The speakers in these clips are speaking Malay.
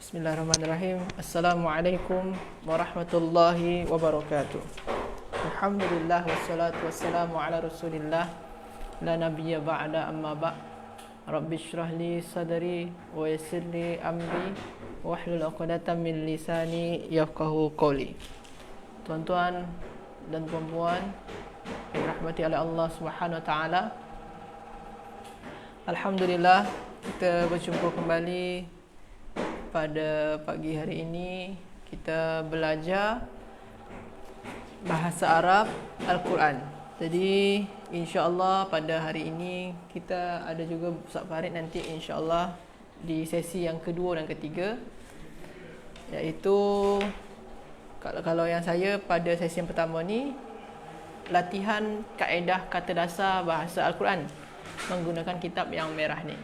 Bismillahirrahmanirrahim. Assalamualaikum warahmatullahi wabarakatuh. Alhamdulillah wassalatu wassalamu ala Rasulillah la nabiyya ba'da amma ba'. Rabbi shrah li sadri wa yassir li amri wahlul 'uqdatam min lisani yafqahu qawli. Tuan-tuan dan puan-puan yang dirahmati oleh Allah Subhanahu wa taala. Alhamdulillah kita berjumpa kembali pada pagi hari ini. Kita belajar bahasa Arab Al-Quran. Jadi insya-Allah pada hari ini kita ada juga Ustaz Farid nanti insya-Allah di sesi yang kedua dan ketiga, iaitu kalau yang saya pada sesi yang pertama ni latihan kaedah kata dasar bahasa Al-Quran menggunakan kitab yang merah ni.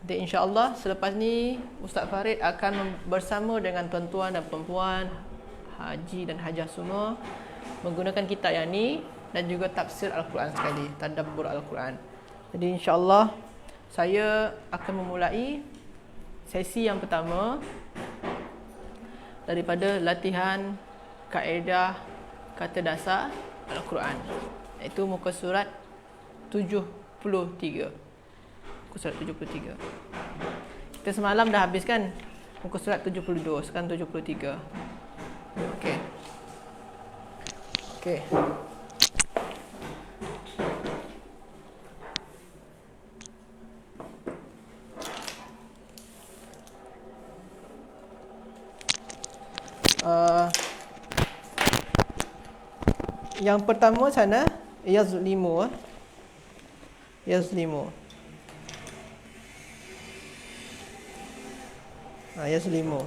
Jadi insya-Allah selepas ni Ustaz Farid akan bersama dengan tuan-tuan dan puan-puan haji dan hajah semua menggunakan kitab yang ni dan juga tafsir Al-Quran sekali, tadabbur Al-Quran. Jadi insya-Allah saya akan memulai sesi yang pertama daripada latihan kaedah kata dasar Al-Quran, iaitu muka surat 73. Muka surat 73. Kita semalam dah habis kan muka surat 72, sekarang 73. Okey. Okey. Yang pertama sana yazlimu. Yazlimu. Yazlimu.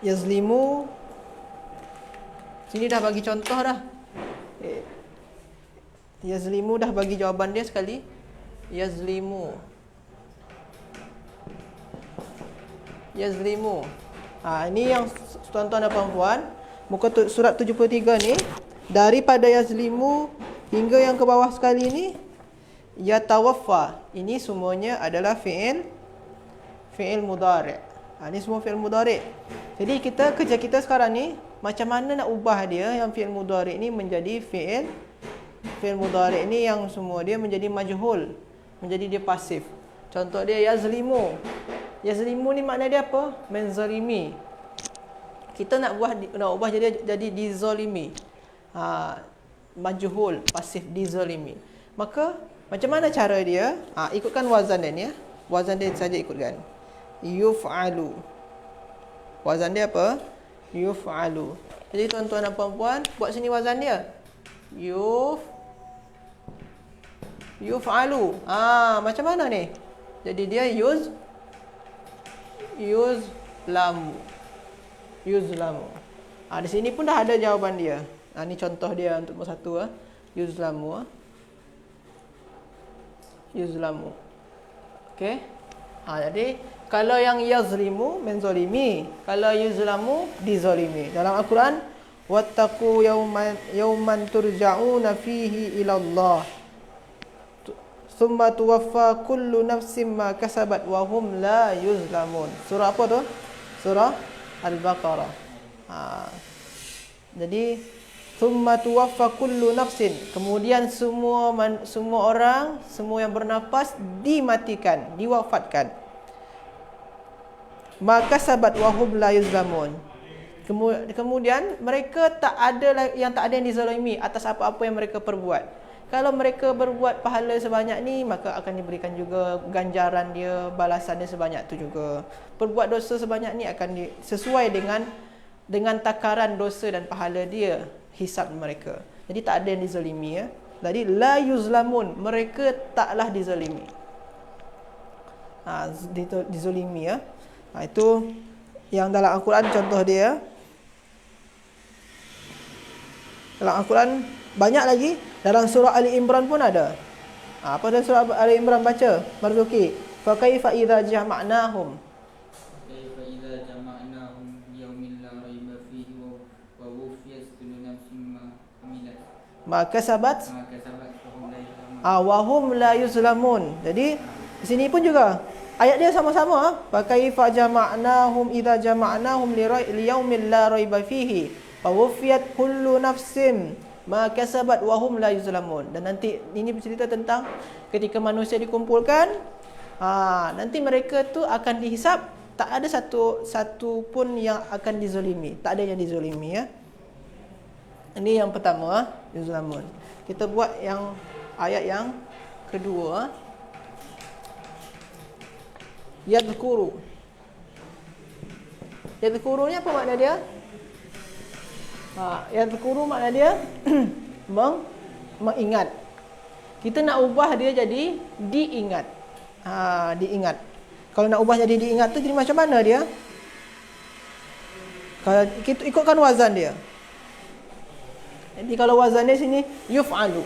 Yazlimu. Sini dah bagi contoh dah. Yazlimu dah bagi jawapan dia sekali. Yazlimu. Yazlimu. Ini yang tuan-tuan dan puan-puan, muka surat 73 ni, daripada yazlimu hingga yang ke bawah sekali ni yatawaffa. Ini semuanya adalah fi'il mudhari'. Ini semua fi'il mudhari'. Jadi kerja kita sekarang ni macam mana nak ubah dia yang fi'il mudhari' ni menjadi fi'il mudhari' ni yang semua dia menjadi majhul, menjadi dia pasif. Contoh dia yazlimu. Yazlimu ni makna dia apa? Menzalimi. Kita nak ubah jadi dizalimi. Majhul, pasif, dizalimi. Maka macam mana cara dia? Ikutkan wazan dia ni ya. Wazan dia saja ikutkan. Yuf'alu. Wazan dia apa? Yuf'alu. Jadi tuan-tuan dan puan-puan, buat sini wazan dia. Yuf'alu. Macam mana ni? Jadi dia yuzlamu. Di sini pun dah ada jawapan dia. Ni contoh dia untuk nombor satu. Yuzlamu. Yuzlamu. Okey. Jadi kalau yang yazlimu menzalimi, kalau yuzlamu dizalimi. Dalam Al-Quran, wattaqu yawman turja'una fihi ila Allah. Thumma tuwaffa kullu nafsin ma kasabat wa hum la yuzlamun. Surah apa tu? Surah Al-Baqarah. Jadi thumma tuwaffa kullu nafsin, kemudian semua orang, semua yang bernafas dimatikan, diwafatkan. Maka sabat wahum la yuzlamun. Kemudian mereka tak ada yang dizalimi atas apa-apa yang mereka perbuat. Kalau mereka berbuat pahala sebanyak ni, maka akan diberikan juga ganjaran dia, balasan dia sebanyak tu juga. Berbuat dosa sebanyak ni akan sesuai dengan takaran dosa dan pahala dia, hisab mereka. Jadi tak ada yang dizalimi ya. Jadi la yuzlamun, mereka taklah dizalimi. Dizalimi ya. Itu yang dalam Al-Quran contoh dia. Dalam Al-Quran banyak lagi. Dalam surah Ali Imran pun ada. Apa dalam surah Ali Imran baca? Marzuki. Fa kaifa idza jama'nahum. Kaifa idza jama'nahum liyaumin la raiba fihi wa wufiyat kullu nafsin ma amilat. Maka sabat. Wa hum la yuzlamun. Jadi di sini pun juga ayat dia sama-sama. Fa kaifa jama'nahum idza jama'nahum liyaumin la raiba fihi fa wufiyat kullu nafsin ma kasabat wa hum la yuzlamun. Dan nanti ini bercerita tentang ketika manusia dikumpulkan, nanti mereka tu akan dihisap, tak ada satu pun yang akan dizolimi, tak ada yang dizolimi, ya. Ini yang pertama, yuzlamun. Kita buat yang ayat yang kedua. Yadhkuru. Yadhkuru ni apa makna dia? Yadhkuru makna dia mengingat. Kita nak ubah dia jadi diingat. Diingat. Kalau nak ubah jadi diingat tu jadi macam mana dia? Kalau kita ikutkan wazan dia. Jadi kalau wazan dia sini yuf'alu.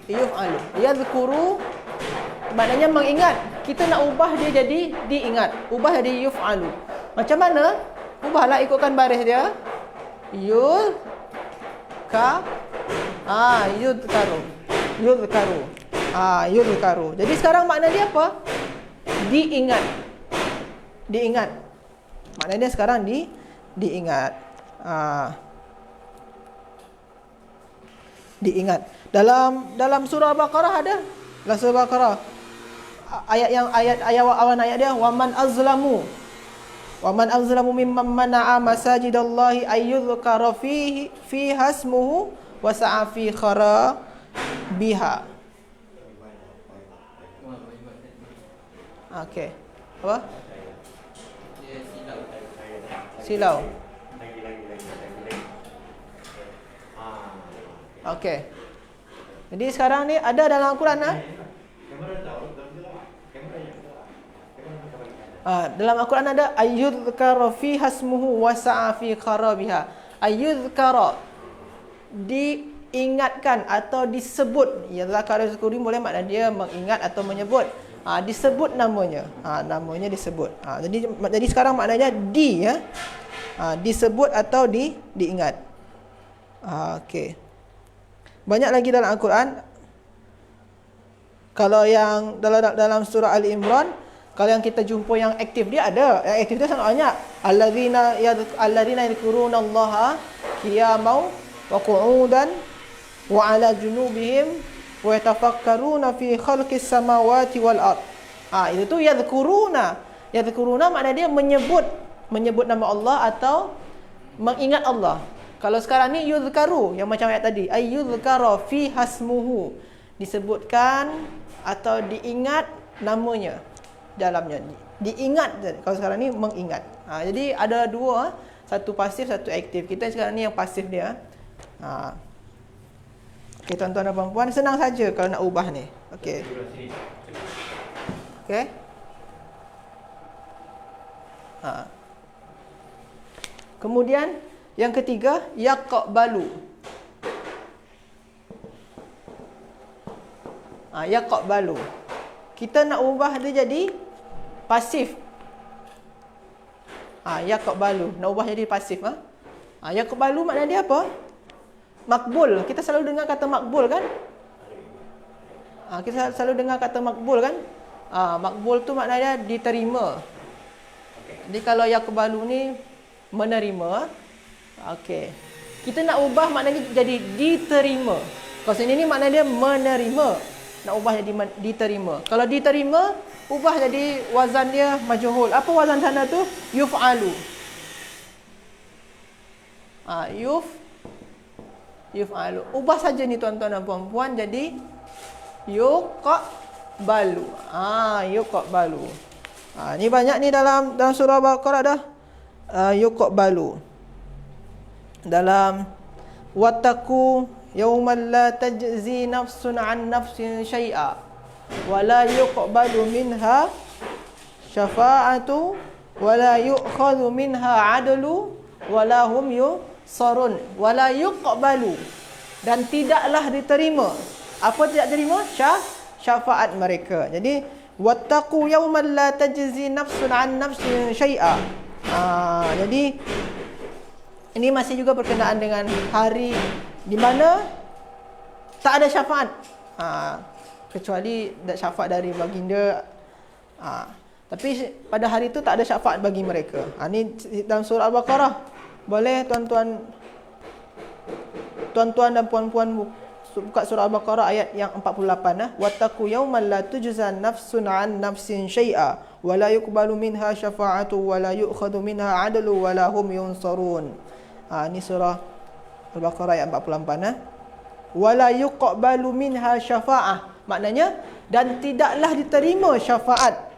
Yuf'alu. Yadhkuru maknanya mengingat. Kita nak ubah dia jadi diingat. Ubah jadi yuf'alu. Macam mana? Ubahlah ikutkan baris dia. Yudhkaru. Yudhkaru. Jadi sekarang makna dia apa? Diingat. Diingat. Maknanya sekarang diingat. Diingat. Dalam surah Al-Baqarah ada. Dalam surah Al-Baqarah ayat awalan ayat dia waman azlamu mimman mana'a masajidallahi ayyudhkara fi hasmuhu wa sa'a fi kharabiha. Okey. Apa? Silau. Okey. Jadi sekarang ni ada dalam Al-Quran dalam Al-Quran ada ayyudhkara fi hasmuhu wa sa'a fi kharabiha. Ayyudhkara diingatkan atau disebut. Ya zakara zikuri boleh makna dia mengingat atau menyebut. Disebut namanya. Namanya disebut. Jadi sekarang maknanya disebut atau diingat. Okey. Banyak lagi dalam Al-Quran. Kalau yang dalam surah Ali Imran, kalau yang kita jumpa yang aktif dia ada. Yang aktif dia sangat banyak. Alladzina yadhkurunallaha qiyaman wa qu'udan wa 'ala junubihim wa yatafakkaruna fi khalqis samawati wal ard. Itu tu yadhkuruna. Yadhkuruna makna dia menyebut nama Allah atau mengingat Allah. Kalau sekarang ni yudhkaru, yang macam ayat tadi, ayyudhkara fi hasmuhu, disebutkan atau diingat namanya dalamnya. Diingat. Kalau sekarang ni mengingat. Jadi ada dua, satu pasif, satu aktif. Kita sekarang ni yang pasif dia. Okey, tuan-tuan dan puan-puan, senang saja kalau nak ubah ni. Okey. Okey. Kemudian yang ketiga, yaqbalu. Yaqbalu. Kita nak ubah dia jadi pasif. Yaqbalu, nak ubah jadi pasif. Yaqbalu makna dia apa? Makbul. Kita selalu dengar kata makbul kan? Kita selalu dengar kata makbul kan? Makbul tu maknanya diterima. Jadi kalau yaqbalu ni menerima. Okey. Kita nak ubah maknanya jadi diterima. Kalau sini ni makna dia menerima. Nak ubah jadi diterima. Kalau diterima, ubah jadi wazan dia majhul. Apa wazan sana tu? Yuf'alu. Yuf'alu. Ubah saja ni tuan-tuan dan puan-puan jadi yuqbalu. Yuqbalu. Ni banyak ni dalam surah Al-Baqarah dah. Yuqbalu. Dalam wattaqu yawman la tajzi nafsun an nafsin syai'a wa la yuqbalu minha syafa'atu wa la yu'khadhu minha 'adlu wa la hum yusarun wa la yuqbalu, dan tidaklah diterima. Apa tidak terima? Syafaat mereka. Jadi wattaqu yawman la tajzi nafsun an nafsin syai'a. Jadi ini masih juga berkenaan dengan hari di mana tak ada syafaat. Kecuali syafaat dari baginda. Tapi pada hari itu tak ada syafaat bagi mereka. Ni dalam surah Al-Baqarah. Boleh tuan-tuan dan puan-puan buka surah Al-Baqarah ayat yang 48. Wattaqu yawman la tujza nafsun an nafsin syai'a wa la yuqbalu minha syafa'atu wa la yu'khadhu minha 'adlu wa la hum yunsarun. Ni surah Al-Baqarah ayat 48. Wa la yuqbalu minha syafa'ah. Maknanya dan tidaklah diterima syafaat.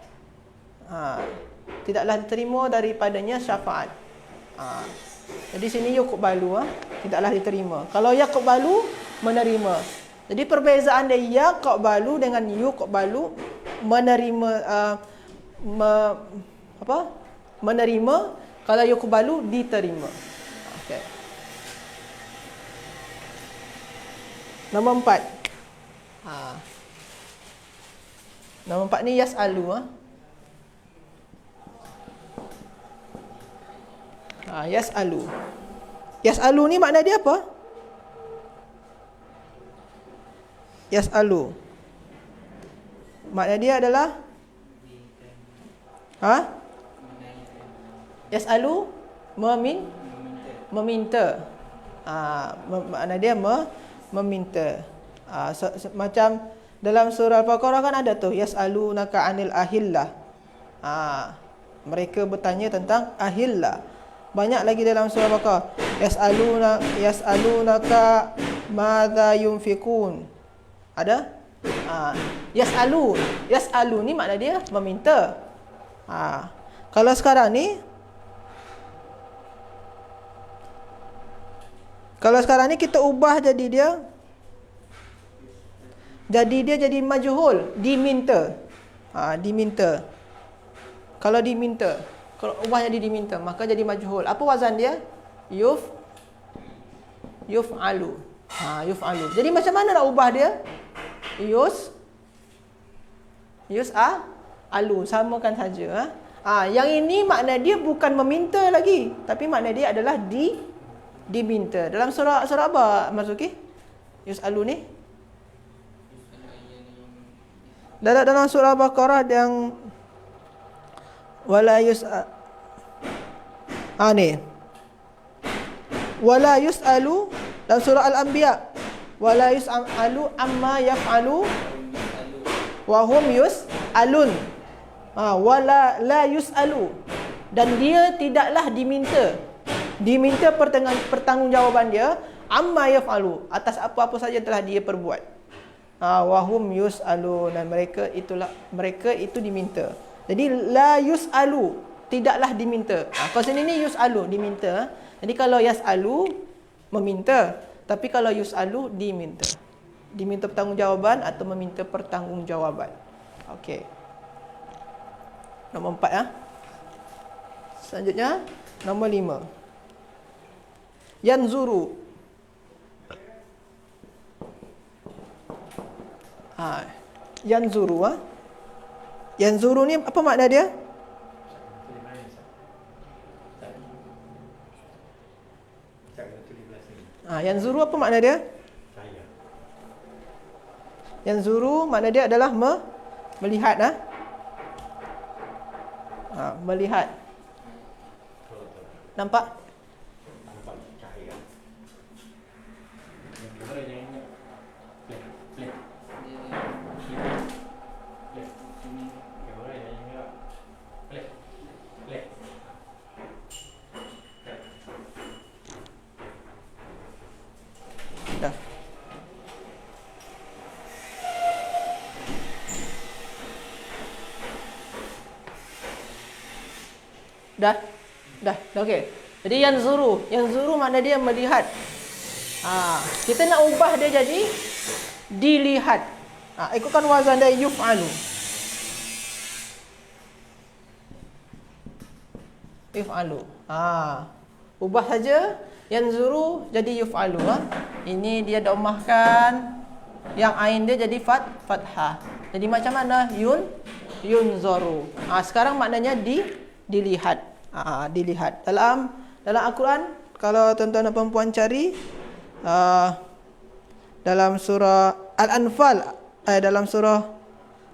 Tidaklah diterima daripadanya syafaat. Jadi sini yuqbalu, tidaklah diterima. Kalau yaqbalu, menerima. Jadi perbezaan dia yaqbalu dengan yuqbalu, menerima, menerima. Kalau yuqbalu, diterima. Okey. Nombor 4. Nombor 4 ni yas'alu. Yas'alu. Yas'alu ni makna dia apa? Yas'alu. Makna dia adalah Yas'alu meminta. Makna dia meminta. Macam dalam surah Al-Baqarah kan ada tu yas'alunaka 'anil ahillah. Mereka bertanya tentang ahillah. Banyak lagi dalam surah Al-Baqarah. Yas'alunaka madza yunfikun. Ada? Yas'alu. Yas'alu ni makna dia meminta. Kalau sekarang ni kita ubah jadi jadi majhul, diminta. Diminta. Kalau diminta, kalau ubah jadi diminta, maka jadi majhul. Apa wazan dia? Yuf'alu. Yuf'alu. Jadi macam mana nak ubah dia? Yus'alu. Samakan saja. Yang ini makna dia bukan meminta lagi, tapi makna dia adalah diminta. Dalam surah apa Masuki? Yus'alu ni? Dalam surah Al-Baqarah yang wala yus'al ni wala yus'alu. Dalam surah Al-Anbiya wala yus'alu amma yaf'alu wa hum yus'alun. Wala la yus'alu, dan dia tidaklah diminta pertanggungjawaban dia amma yaf'alu, atas apa-apa saja telah dia perbuat. Wa hum yus'alun, dan mereka itu diminta. Jadi la yus'alu, tidaklah diminta. Kalau sini ni yus'alu, diminta. Jadi kalau yas'alu, meminta. Tapi kalau yus'alu, diminta. Diminta pertanggungjawaban atau meminta pertanggungjawaban. Okey. Nombor 4 Selanjutnya nombor 5. Yanzuru. Yanzuru. Yanzuru ni apa makna dia? Yanzuru apa makna dia? Yanzuru makna dia adalah melihat. Melihat. Nampak? Dah okey. Jadi yanzuru makna dia melihat. Kita nak ubah dia jadi dilihat. Ikutkan wazan dia yuf'alu. Yuf'alu. Ubah saja yanzuru jadi yuf'alu. Ini dia domahkan, yang ain dia jadi fathah. Jadi macam mana? Yunzaru. Sekarang maknanya dilihat. Dilihat. Dalam Al-Quran, kalau tuan-tuan dan puan-puan cari dalam surah Al-Anfal, dalam surah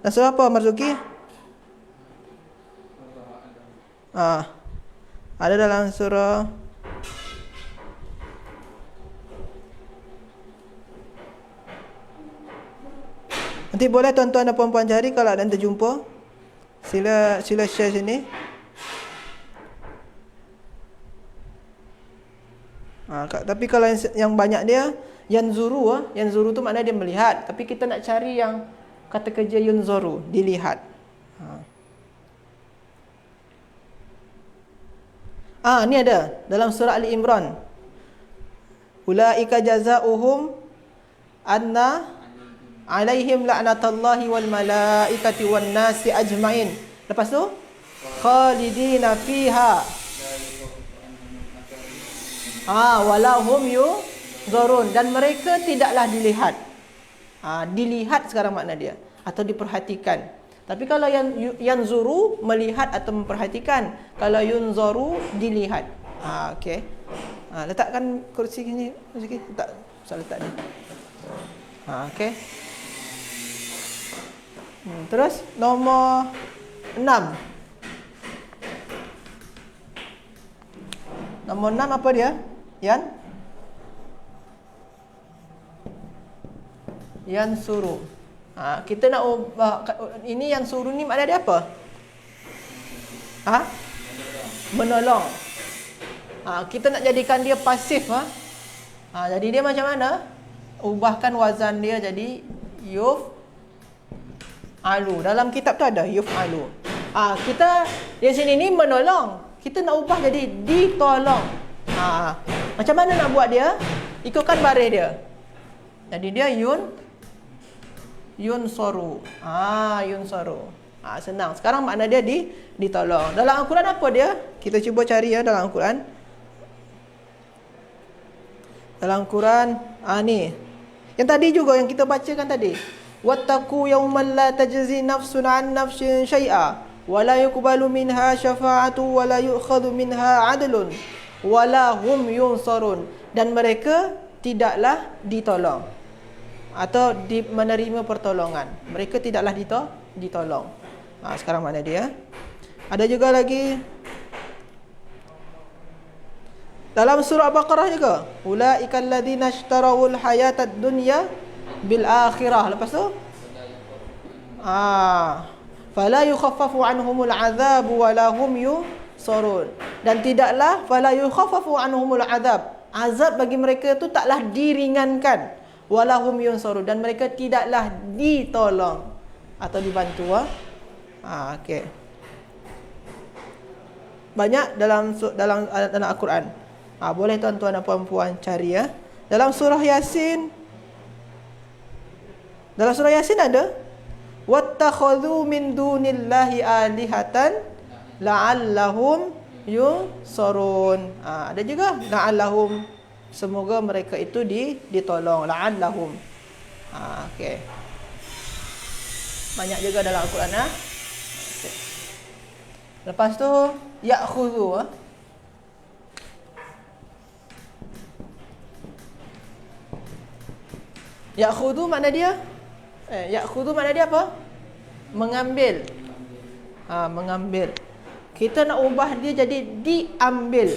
apa Marzuki? Ada dalam surah nanti boleh tuan-tuan dan puan-puan cari kalau ada yang terjumpa. Sila share sini. Tapi kalau yang banyak dia yanzuru, yanzuru tu makna dia melihat, tapi kita nak cari yang kata kerja yunzuru, dilihat. Ni ada dalam surah Ali Imran. Ulaika jazaohum anna alaihim la'natullahi wal malaikati wan nasi ajmain. Lepas tu khalidina fiha walahum yuzarun, dan mereka tidaklah dilihat. Dilihat sekarang makna dia, atau diperhatikan. Tapi kalau yanzuru melihat atau memperhatikan, kalau yunzaru dilihat. Okey. Letakkan kursi ni, letak, saya letak ni. Okey. Terus nombor 6. Nombor 6 apa dia? Yan suruh. Kita nak ini yang suruh ni makna dia apa? Menolong. Kita nak jadikan dia pasif. Jadi dia macam mana? Ubahkan wazan dia jadi yuf alu. Dalam kitab tu ada yuf alu. Kita di sini ni menolong. Kita nak ubah jadi ditolong. Macam mana nak buat dia? Ikutkan baris dia. Jadi dia yunsaru. Yunsaru. Senang. Sekarang makna dia ditolong. Dalam Al-Quran apa dia? Kita cuba cari dalam Al-Quran. Dalam Al-Quran ni. Yang tadi juga yang kita bacakan tadi. Wattaqu yawman la tajzi nafsun an nafsin syai'a wa la yuqbalu minha syafa'atu wa la yu'khadhu minha 'adlun wa la hum yunsarun, dan mereka tidaklah ditolong atau menerima pertolongan. Mereka tidaklah ditolong. Sekarang mana dia? Ada juga lagi dalam surah Al-Baqarah juga. Ulaikal ladzina ishtarawul hayatad dunya bil akhirah. Lepas tu fala yukhaffafu anhumul azab wa lahum yusarun, dan tidaklah fala yukhaffafu anhumul azab, azab bagi mereka tu taklah diringankan, walahum yunsarun, dan mereka tidaklah ditolong atau dibantu. Okey. Banyak dalam Al-Quran. Boleh tuan-tuan dan puan-puan cari Dalam surah Yasin. Dalam surah Yasin ada wattakhadhu min dunillahi alihatan la'allahum yunsarun. Ada juga la'allahum, semoga mereka itu ditolong. La'allahum. Okey. Banyak juga dalam Al-Quran. Okay. Lepas tu ya'khudhu. Ya'khudhu makna dia ya'khudhu makna dia apa? Mengambil. Mengambil. Kita nak ubah dia jadi diambil.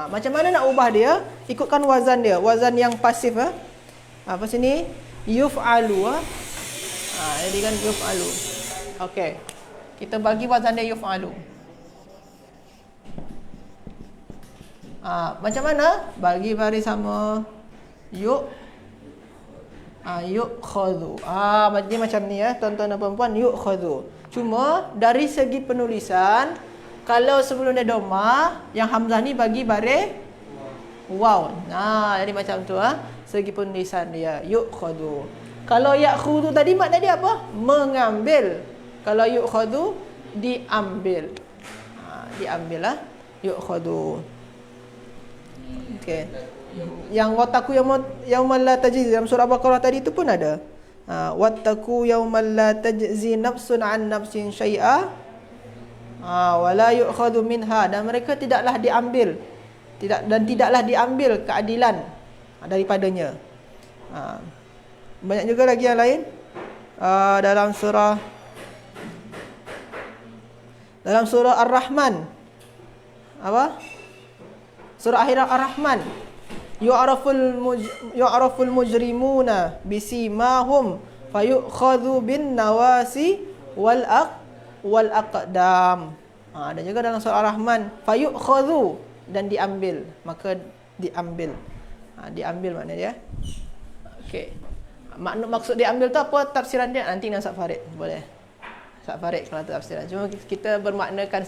Macam mana nak ubah dia? Ikutkan wazan dia, wazan yang pasif. Apa sini? Yuf'alu. Jadi kan yuf'alu. Okey. Kita bagi wazan dia yuf'alu. Macam mana? Bagi baris sama yu'khadhu. Dia macam ni tuan-tuan dan puan-puan, yu'khadhu. Cuma dari segi penulisan, kalau sebelum dia domah, yang hamzah ni bagi baris waw. Jadi macam tu segi penulisan dia yu'khadhu. Kalau ya'khudhu tadi makna dia apa? Mengambil. Kalau yu'khadhu diambil. Diambil yu'khadhu. Okey. Yang wattaqu yawman la tajzi dalam surah Al-Baqarah tadi tu pun ada. Wattaqu yawman la tajzi nafsun an nafsin syai'a wa la yu'khadhu minha, dan mereka tidaklah diambil, tidaklah diambil keadilan daripadanya. Banyak juga lagi yang lain. Dalam surah Ar-Rahman. Apa? Surah akhir Ar-Rahman. Yu'raful mujrimuna bisimahum fayu'khadhu bin nawasi wal aqdam. Ada juga dalam surah Ar-Rahman, fayu'khadhu, dan diambil, maka diambil. Diambil makna dia. Okey. Maksud diambil tu apa tafsiran dia? Nanti dengan Ustaz Farid boleh. Ustaz Farid kalau tafsiran. Cuma kita bermaknakan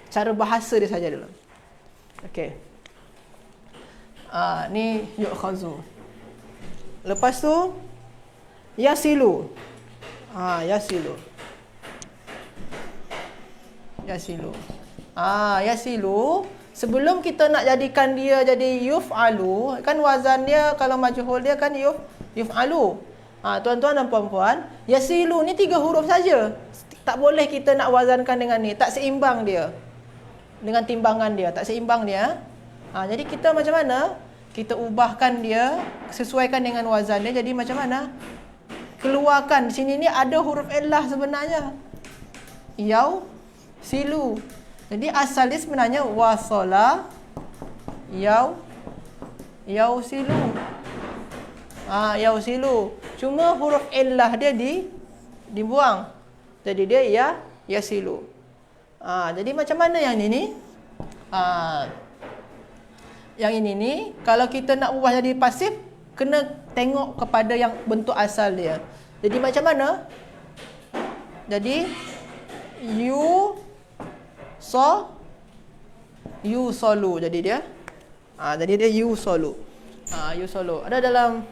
cara bahasa dia saja dulu. Okey. Ni yu'khazu. Lepas tu yasilu. Yasilu. Yasilu. Sebelum kita nak jadikan dia jadi yuf'alu, kan wazan dia kalau majhul dia kan yuf'alu. Tuan-tuan dan puan-puan, yasilu ni 3 huruf saja. Tak boleh kita nak wazankan dengan ni, tak seimbang dia. Dengan timbangan dia, tak seimbang dia. Jadi kita macam mana? Kita ubahkan dia, sesuaikan dengan wazan dia. Jadi macam mana? Keluarkan sini ni ada huruf illah sebenarnya. Silu. Jadi asal dia sebenarnya wasala silu. Silu. Cuma huruf illah dia dibuang. Jadi dia yasilu. Jadi macam mana yang ini ni? Yang ini ni kalau kita nak ubah jadi pasif, kena tengok kepada yang bentuk asal dia. Jadi macam mana? Jadi yusalu jadi dia. Jadi dia yusalu. Yusalu. Ada dalam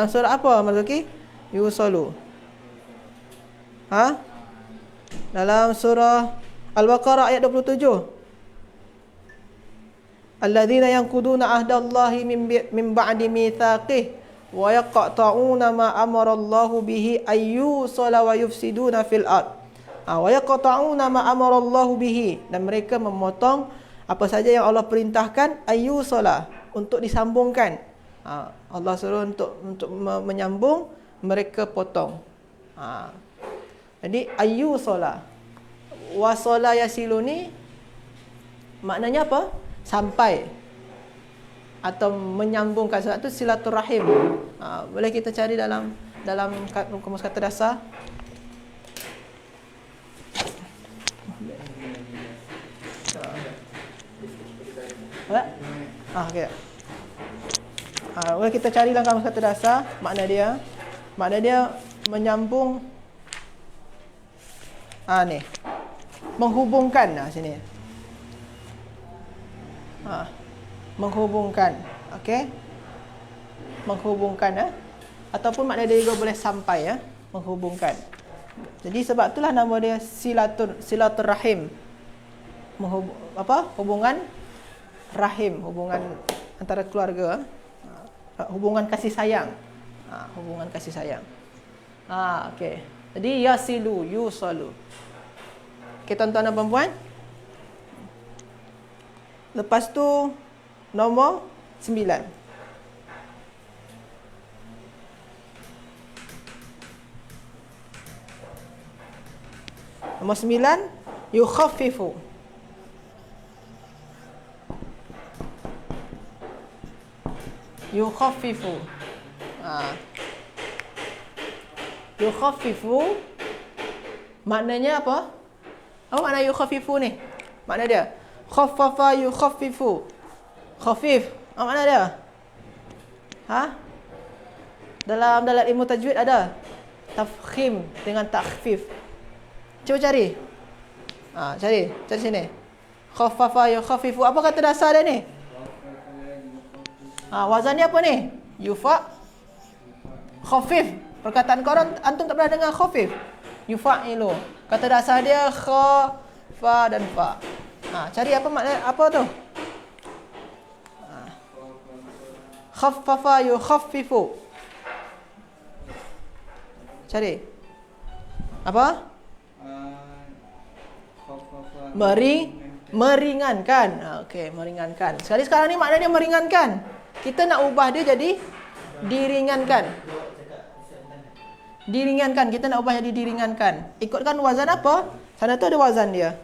surah apa Marzuki? Yusalu. Dalam surah Al-Baqarah ayat 27. Alladzina yanquduna ahdallahi min ba'di mitsaqih wa yaqta'una ma amara Allahu bihi ayyusala wa yufsiduna fil ard. Wa yaqta'una ma amara Allahu bihi, dan mereka memotong apa saja yang Allah perintahkan ayyusala, untuk disambungkan. Allah suruh untuk menyambung, mereka potong. Jadi ayyusala wasala yasilu ni maknanya apa? Sampai atau menyambungkan. Sebab tu silaturahim. Boleh kita cari dalam kamus kata dasar. Okey. Boleh kita cari dalam kamus kata dasar makna dia menyambung. Ni menghubungkan. Sini menghubungkan. Okey, menghubungkan ataupun makna dia juga boleh sampai menghubungkan. Jadi sebab itulah nama dia silaturahim. Hubungan rahim, hubungan antara keluarga, hubungan kasih sayang. Hubungan kasih sayang. Okey. Jadi yasilu, yusalu. Okey tuan-tuan dan puan-puan. Lepas tu nombor 9. Nombor 9 yukhaffifu. Yukhaffifu. Yukhaffifu maknanya apa? Apa makna yukhaffifu ni? Makna dia khaffafa yukhaffifu. Khafif. Apa makna dia? Dalam ilmu tajwid ada tafkhim dengan takhfif. Cuba cari. Cari sini. Khaffafa yukhaffifu. Apa kata dasar dia ni? Wazannya apa ni? Yufa khafif. Perkataan korang antum tak pernah dengar khafif. Yufa'ilu. Kata dasar dia kha, fa dan fa. Cari apa makna apa tu? Khaffafa yukhaffifu. Cari. Apa? Meringankan. Okey, meringankan. Sekarang ni makna dia meringankan. Kita nak ubah dia jadi Diringankan. Diringankan. Kita nak ubah jadi diringankan. Ikutkan wazan apa? Sana tu ada wazan dia.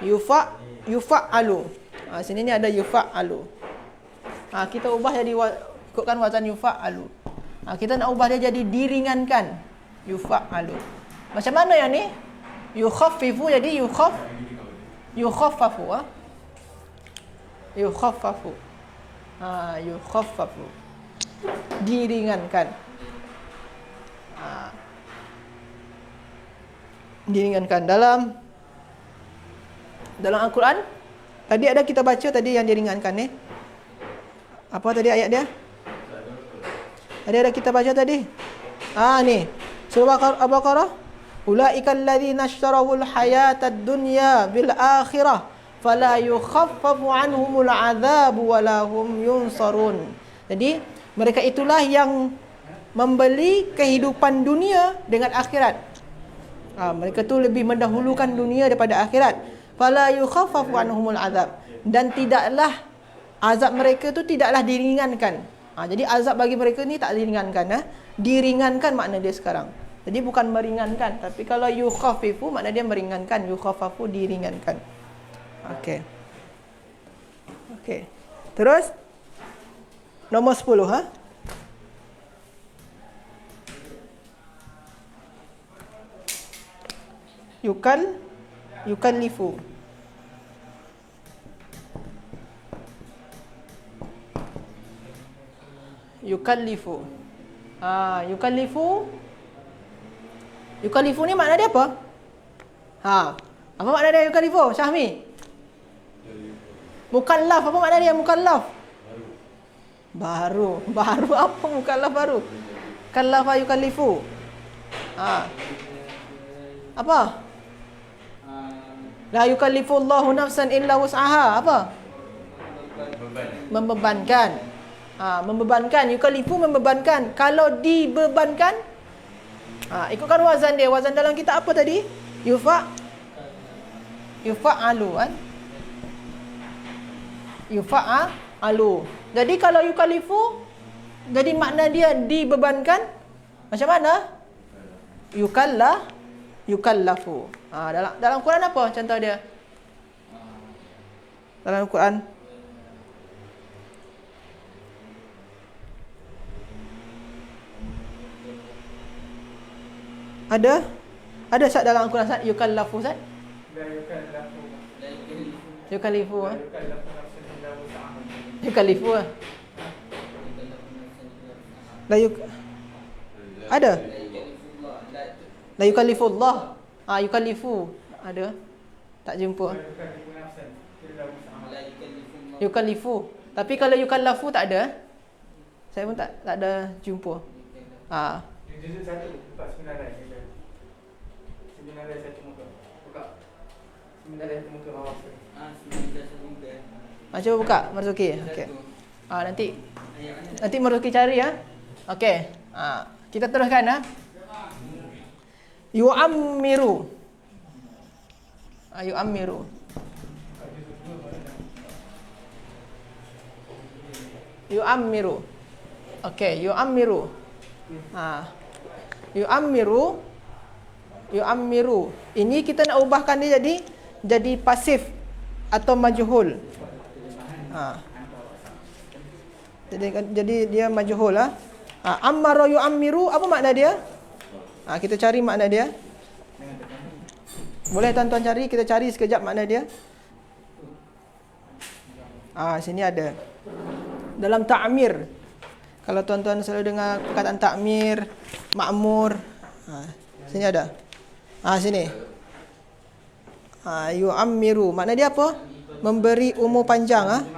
Yufa'alu. Sini ni ada yufa'alu. Kita ubah jadi ikutkan wazan yufa'alu. Kita nak ubah dia jadi diringankan. Yufa'alu. Macam mana yang ni? Yukhaffifu jadi yukhaffafu. Yukhaffafu. Yukhaffafu. Diringankan. Diringankan dalam Al-Quran. Tadi ada kita baca tadi yang diringankan ni. Apa tadi ayat dia? Tadi ada kita baca tadi. Ni. Surah Al-Baqarah. Ulaika alladzina ishtarawul hayatad dunya bil akhirah fala yukhaffafu anhumul adzabu wala hum yunsarun. Jadi mereka itulah yang membeli kehidupan dunia dengan akhirat. Mereka tu lebih mendahulukan dunia daripada akhirat. Fala yukhaffafu anhumul azab, dan tidaklah azab mereka tu tidaklah diringankan. Jadi azab bagi mereka ni tak diringankan. Diringankan makna dia sekarang. Jadi bukan meringankan, tapi kalau yukhaffifu makna dia meringankan, yukhaffafu diringankan. Okey. Terus nombor 10 yukallifu. Yukallifu ni makna dia apa? Apa makna dia yukallifu? Syahmi. Mukallaf, apa makna dia mukallaf? Baru apa mukallaf baru? Kallafa yukallifu. Apa? La yukallifu Allahu nafsan illa wus'aha. Apa? Membebankan. Membebankan. Yukallifu membebankan. Kalau dibebankan, ikutkan wazan dia. Wazan dalam kitab apa tadi? Yufa'alu kan? Yufa'alu. Jadi kalau yukallifu, jadi makna dia dibebankan. Macam mana? Yukallafu. Dalam Quran apa contoh dia? Dalam Quran ada Ustaz dalam Al-Quran Ustaz yukallafu Ustaz? Yukallifu. Yukallifu. Ada? La yukallifu Allah. Yukallifu ada? Tak jumpa. Yukallifu. Tapi kalau yukallafu tak ada. Saya pun tak ada jumpa. Juzuk 1 buka 9 ayat. 9 ayat 1 muka. Buka 9 ayat 1 muka bawah. 9 ayat 1 muka. Cuba buka Marzuki. Okey. Nanti Marzuki cari ya. Okey. Kita teruskan Yu'ammiru. Yu'ammiru. Yu'ammiru. Okey, yu'ammiru. Yu'ammiru. Ini kita nak ubahkan dia jadi pasif atau majhul. Jadi dia majhul Ammara yu'ammiru, apa makna dia? Kita cari makna dia. Boleh tuan-tuan cari, kita cari sekejap makna dia. Sini ada. Dalam ta'mir. Kalau tuan-tuan selalu dengar perkataan ta'mir, ma'mur. Sini ada. Sini. Yu'ammiru. Makna dia apa? Memberi umur panjang.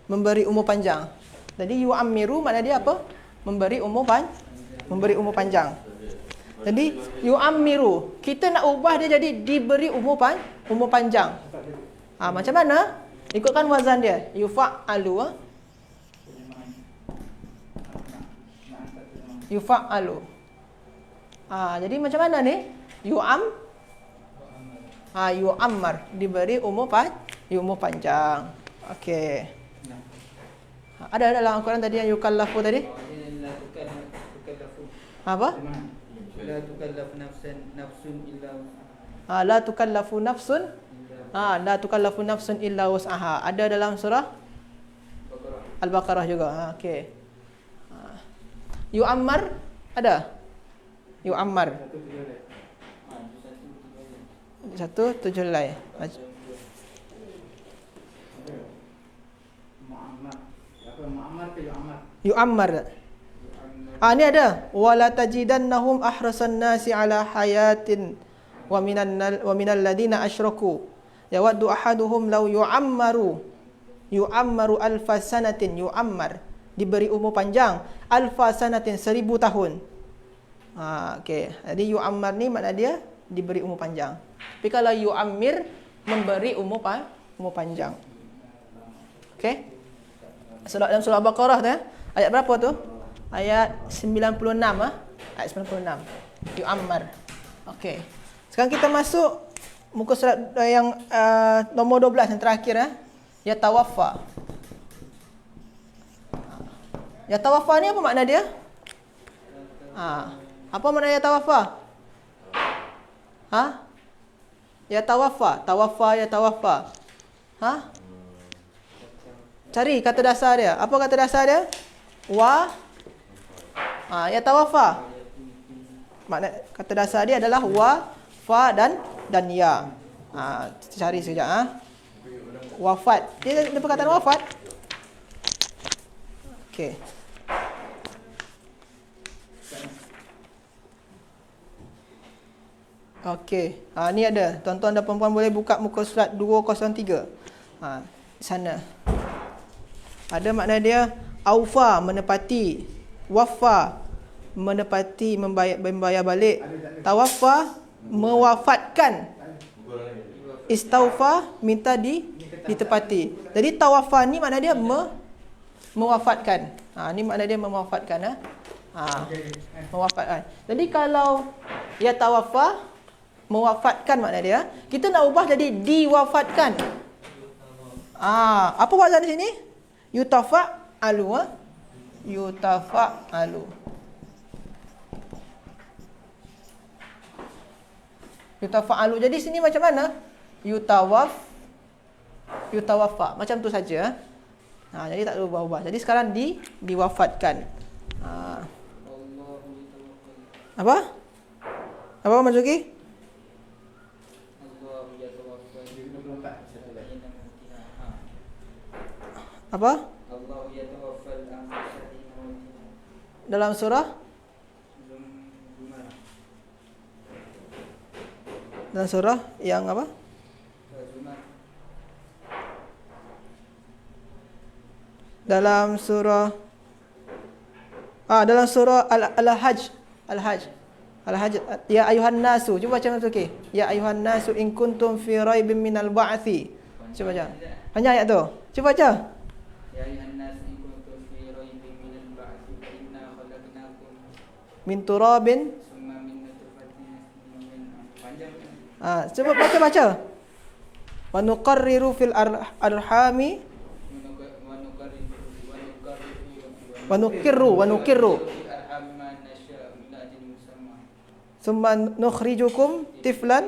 Memberi umur panjang. Jadi yu'ammiru makna dia apa? Memberi umur panjang. Jadi yu'ammiru, kita nak ubah dia jadi diberi umur panjang. Macam mana? Ikutkan wazan dia. Yufa'alu. Yufa'alu. Jadi macam mana ni? Yu'ammar, diberi umur panjang. Okey. Ada dalam Al-Quran tadi yang yukallafu tadi? Apa? La tukallaf nafsun illa La tukallafu nafsun. La tukallafu nafsun illa wus'aha. Ada dalam surah Baqarah. Al-Baqarah juga. Okey. Yu'ammar ada? Yu'ammar. Itu 1 satu 7 helai. Muammar ke Yu'ammar? Yu'ammar. Ni ada. Wala tajidannahum ahrasan nasi ala hayatin wa minal ladina asyraku yawaddu ahaduhum law yu'ammaru alfa sanatin. Yu'ammar, diberi umur panjang, alfa sanatin, 1000 tahun. Okey. Jadi yu'ammar ni makna dia diberi umur panjang. Tapi kalau yu'ammir, memberi umur panjang. Okey. Dalam surah Al-Baqarah tu, ayat berapa tu? Ayat 96 Ayat 96. Yu'ammar. Okey. Sekarang kita masuk muka surat yang nombor 12 yang terakhir. Yatawaffa. Yatawaffa ni apa makna dia? Apa makna yatawaffa? Yatawaffa. Yatawaffa. Cari kata dasar dia. Apa kata dasar dia? Yatawaffa. Makna kata dasar dia adalah fa dan ya. Cari sekejap. Wafat. Dia perkataan wafat. Okey. Okey. Ni ada. Tuan-tuan dan puan-puan boleh buka muka surat 203. Di sana. Ada makna dia aufa, menepati, wafa, menepati, membayar balik, tawaffa, mewafatkan, istaufa, minta ditepati. Jadi tawaffa ni makna dia mewafatkan. Ni makna dia mewafatkan. Mewafatkan. Jadi kalau ya tawaffa, mewafatkan makna dia, kita nak ubah jadi diwafatkan. Apa bahasa di sini? Yutafa'alu. Yutafa'alu. Yutafa'alu. Jadi sini macam mana? Yutawaffa. Macam tu saja. Jadi tak perlu ubah-ubah. Jadi sekarang diwafatkan. Apa? Apa Mas Zuki? Apa? Dalam surah? Dalam surah yang apa? Dalam surah dalam surah Al-Hajj. Al-Hajj. Ya ayuhan nasu. Cuba baca Mas Zuki. Ya ayuhan nasu in kuntum fi raibin minal ba'thi. Cuba baca. Hanya ayat tu. Cuba baca. Ya ayuhan nas in kuntum fi raibin minal ba'thi fa inna khalaqnakum min turabin summa min nutfatin panjang. Coba baca. Wa nuqarriru fil arhami wa nukirru summa nukhrijukum tiflan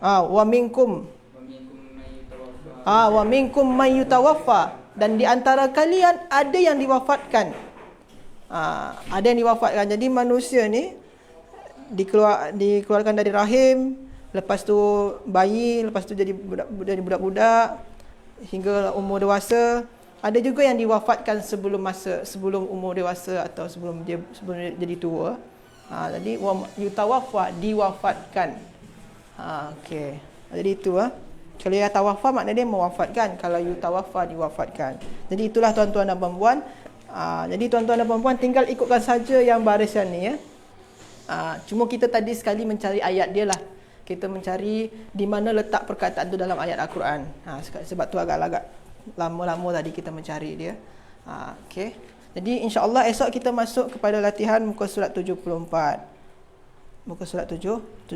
wa minkum man yutawaffa, dan di antara kalian ada yang diwafatkan. Ada yang diwafatkan. Jadi manusia ni dikeluarkan dari rahim, lepas tu bayi, lepas tu jadi budak-budak hingga umur dewasa. Ada juga yang diwafatkan sebelum umur dewasa atau sebelum dia jadi tua. Jadi yutawaffa, diwafatkan. Okey. Jadi itu Kalau yatawaffa makna dia mewafatkan, kalau yutawaffa diwafatkan. Jadi itulah tuan-tuan dan puan-puan. Jadi tuan-tuan dan puan-puan tinggal ikutkan saja yang barisan ni cuma kita tadi sekali mencari ayat dia lah. Kita mencari di mana letak perkataan tu dalam ayat Al-Quran. Sebab tu agak-agak lama-lama tadi kita mencari dia. Okey. Jadi insya-Allah esok kita masuk kepada latihan muka surat 74. Muka surat 74.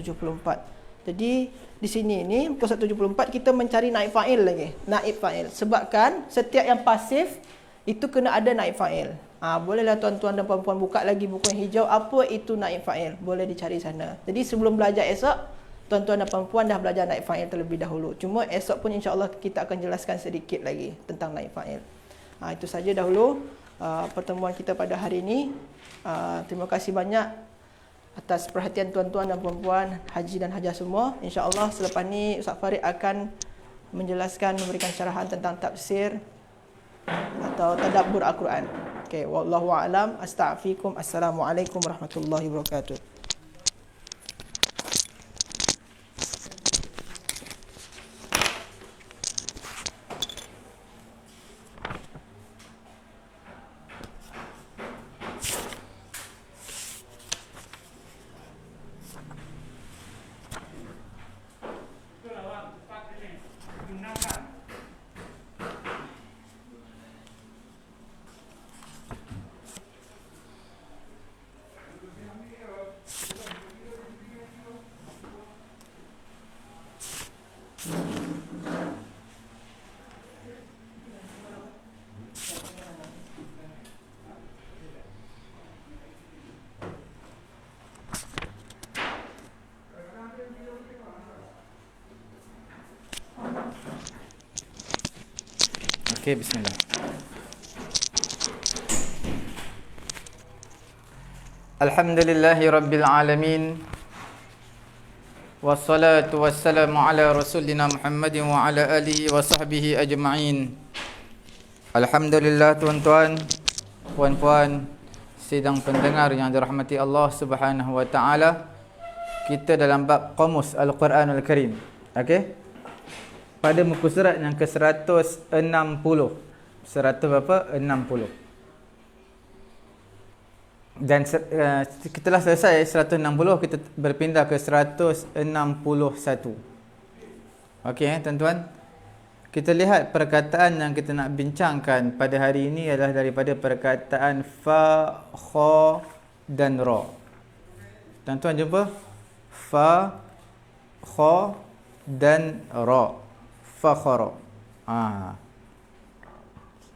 Jadi di sini ni muka surat 74 kita mencari naib fa'il lagi. Naib fa'il. Sebabkan setiap yang pasif itu kena ada naib fa'il. Bolehlah tuan-tuan dan puan-puan buka lagi buku yang hijau, apa itu naib fa'il, boleh dicari sana. Jadi sebelum belajar esok, tuan-tuan dan puan-puan dah belajar naib fa'il terlebih dahulu. Cuma esok pun insya-Allah kita akan jelaskan sedikit lagi tentang naib fa'il. Itu saja dahulu pertemuan kita pada hari ini. Terima kasih banyak atas perhatian tuan-tuan dan puan-puan haji dan hajah semua. InsyaAllah selepas ni Ustaz Farid akan menjelaskan, memberikan syarahan tentang tafsir atau tadabbur Al-Quran. Okay, wallahu a'lam. Astaghfirukum. Assalamualaikum warahmatullahi wabarakatuh. Okey, bismillah. Alhamdulillahi rabbil alamin. Wassalatu wassalamu ala rasulina Muhammadin wa ala alihi wa sahbihi ajma'in. Alhamdulillah tuan-tuan, puan-puan, sidang pendengar yang dirahmati Allah Subhanahu wa taala. Kita dalam bab Qamus Al-Quranul Karim. Okey? Pada muka surat yang ke-160. 100 berapa? 60. Dan kita telah selesai 160, kita berpindah ke 161. Okey, tuan-tuan. Kita lihat perkataan yang kita nak bincangkan pada hari ini adalah daripada perkataan fa, kha dan ra. Tuan-tuan jumpa? Fa, kha dan ra. Fakhara.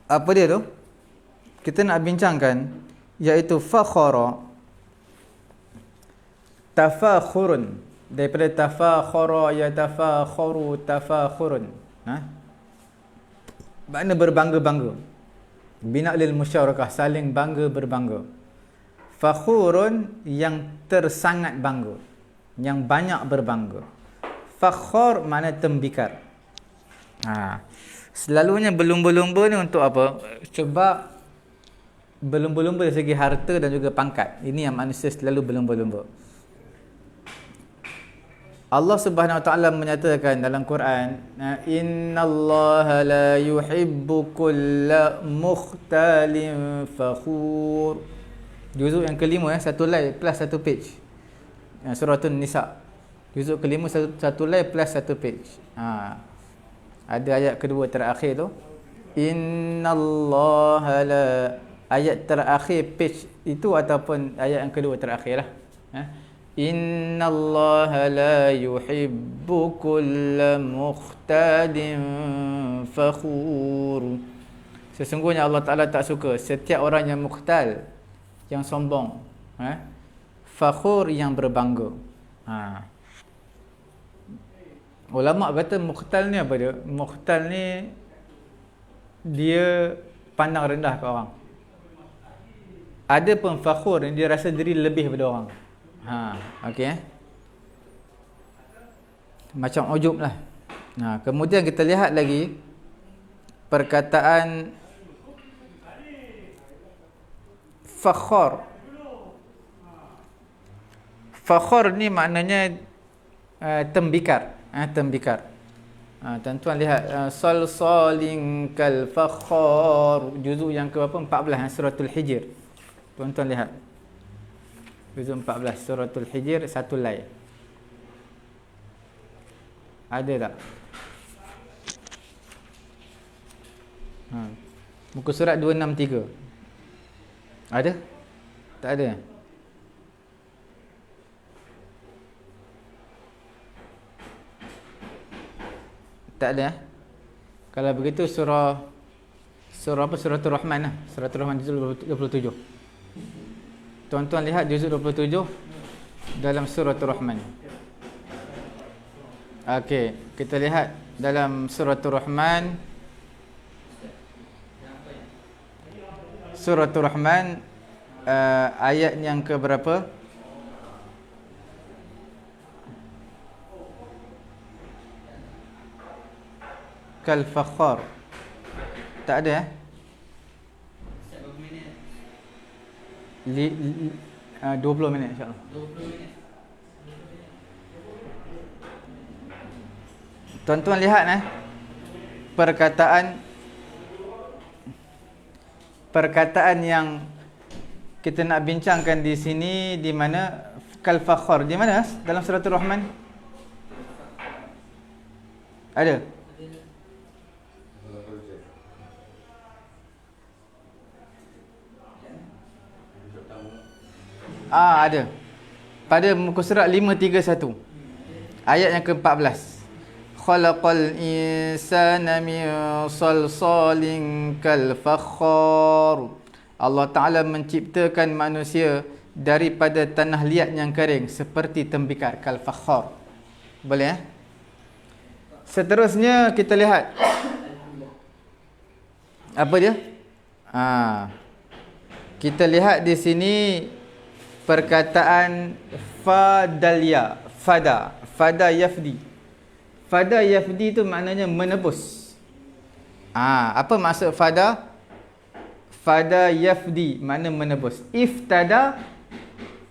Apa dia tu? Kita nak bincangkan, iaitu fakhara, tafakhurun, daripada tafakhara yatafakharu tafakhurun. Makna berbangga-bangga. Bina lil musyarakah, saling bangga berbangga. Fakhurun, yang tersangat bangga, yang banyak berbangga. Fakhar makna tembikar. Selalunya berlumba-lumba ni untuk apa? Sebab berlumba-lumba dari segi harta dan juga pangkat. Ini yang manusia selalu berlumba-lumba. Allah Subhanahu Wa Taala menyatakan dalam Quran, innallaha la yuhibbu kulla mukhtalin fakhur. Juzuk yang kelima, satu line plus satu page. Surah An-Nisa. Juzuk kelima, satu line plus satu page. Ada ayat kedua terakhir tu, innallaha la, ayat terakhir page itu ataupun ayat yang kedua terakhir lah. Innallaha la yuhibbu kulla mukhtalin fakhur. Sesungguhnya Allah Ta'ala tak suka setiap orang yang mukhtal, yang sombong, fakhur, yang berbangga. Ulama kata mukhtal ni apa dia? Mukhtal ni dia pandang rendah ke orang. Ada pun fakhur ni dia rasa diri lebih daripada orang. Okey. Macam ujub lah. Kemudian kita lihat lagi perkataan fakhar. Fakhar ni maknanya tembikar. Tembikar. Tuan-tuan lihat salsalin kal fakhar, juzuk yang ke berapa? 14, suratul Hijr. Tuan-tuan lihat. Juzuk 14 suratul Hijr, satu line. Ada tak? Muka surat 263. Ada? Tak ada? Tak ada. Kalau begitu surah Surah apa? Suratul Rahman lah. Suratul Rahman juzuk 27. Tuan-tuan lihat juzuk 27 dalam Suratul Rahman. Okey, kita lihat dalam Suratul Rahman. Suratul Rahman ayat yang ke berapa? Kal fakhar. Tak ada 20 minit insya-Allah. 20 minit. Tuan-tuan lihat perkataan yang kita nak bincangkan di sini di mana kal fakhar. Di mana dalam Suratul Rahman? Ada? Ada. Pada muka surat 531. Ayat yang ke-14. Khalaqal insana min salsalin kal fakhar. Allah Ta'ala menciptakan manusia daripada tanah liat yang kering seperti tembikar, kal fakhar. Boleh Seterusnya kita lihat. Apa dia? Kita lihat di sini perkataan fadalya, fada yafdi. Fada yafdi itu maknanya menebus. Apa maksud fada? Fada yafdi makna menebus. Iftada,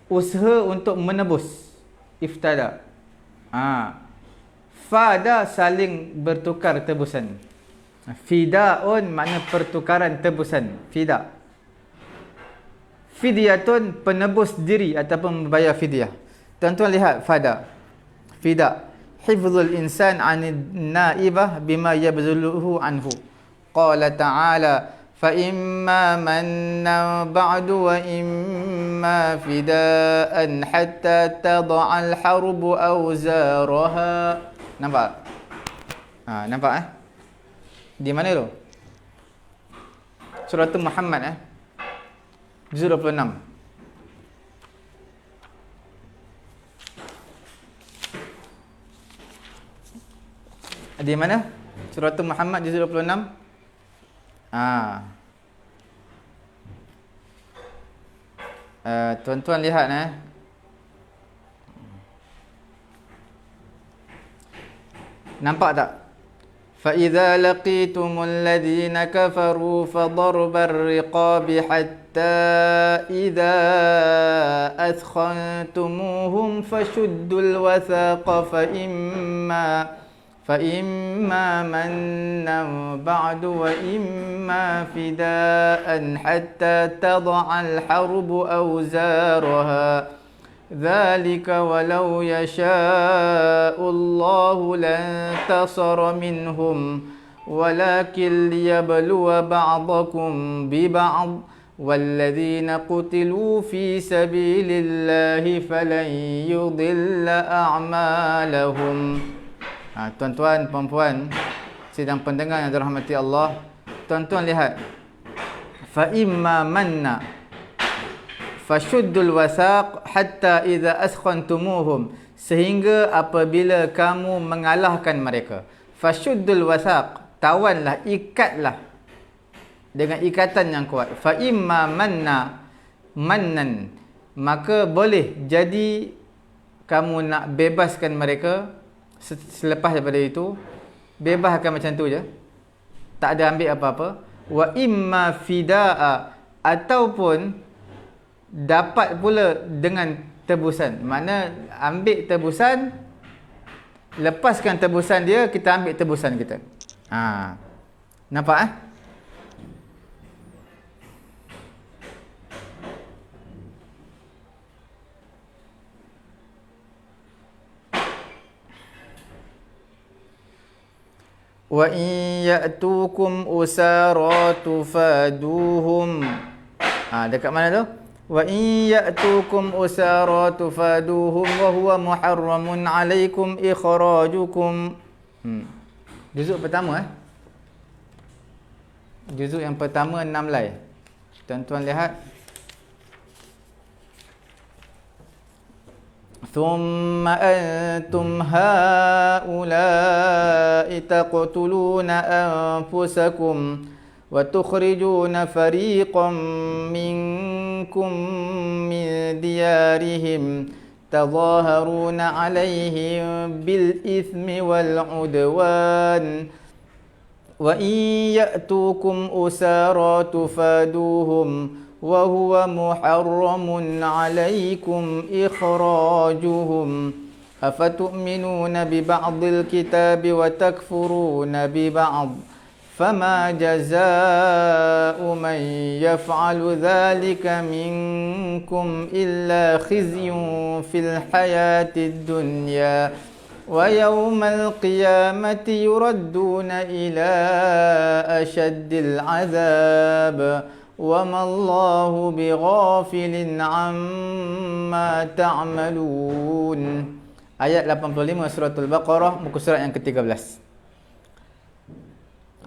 usaha untuk menebus. Iftada. Fada saling bertukar tebusan. Fidaun makna pertukaran tebusan. Fida. Fidyatun penebus diri ataupun membayar fidyah. Tuan-tuan lihat fada. Fida. Hifzul insan 'anil naibah bima yabzuluhu anhu. Qala ta'ala fa imma manna ba'du wa imma fidaan hatta tad'al harbu awzaraha. Nampak? Nampak Di mana tu? Surah Muhammad juz 26. Di mana? Surah Muhammad juz 26. Tuan-tuan lihat nampak tak? فَإِذَا لَقِيتُمُ الَّذِينَ كَفَرُوا فَضَرْبَ الرِّقَابِ حَتَّى إِذَا أَثْخَنْتُمُوهُمْ فَشُدُّوا الْوَثَاقَ فَإِمَّا مَنًّا بَعْدُ وَإِمَّا فِدَاءً حَتَّى تَضَعَ الْحَرْبُ أَوْزَارَهَا ذلك ولو يشاء الله لانتصر منهم ولكن ليبلو بعضكم ببعض والذين قتلوا في سبيل الله فلن يضل أعمالهم. Tuan-tuan, puan-puan, sidang pendengar yang dirahmati Allah, tuan-tuan lihat. Fa imma manna fashuddul wasaq hatta idza askhantumuhum, sehingga apabila kamu mengalahkan mereka. Fashuddul wasaq, tawanlah, ikatlah dengan ikatan yang kuat. Fa imma mannan, maka boleh jadi kamu nak bebaskan mereka. Selepas daripada itu bebaskan macam tu je, tak ada ambil apa-apa. Wa imma fidaa, ataupun dapat pula dengan tebusan. Makna ambil tebusan, lepaskan tebusan dia, kita ambil tebusan kita. Nampak Wa in ya'tukum usara tufaduhum. Dekat mana tu? Wa in ya'tukum usara tufaduhum wa huwa muharramun 'alaikum ikhrajukum. Juzuk pertama Juzuk yang pertama 6 lai. Tuan-tuan lihat. ثم أنتم هؤلاء تقتلون أنفسكم وتخرجون فريقا منكم من ديارهم تظاهرون عليهم بالإثم والعدوان وإن يأتوكم أسارى تفادوهم وهو محرم عليكم إخراجهم أفتؤمنون ببعض الكتاب وتكفرون ببعض فما جزاء من يفعل ذلك منكم إلا خزي في الحياة الدنيا ويوم القيامة يردون إلى أشد العذاب وما الله بغافل عما تعملون. Ayat 85 surah Al-Baqarah, muka surat yang ke-13.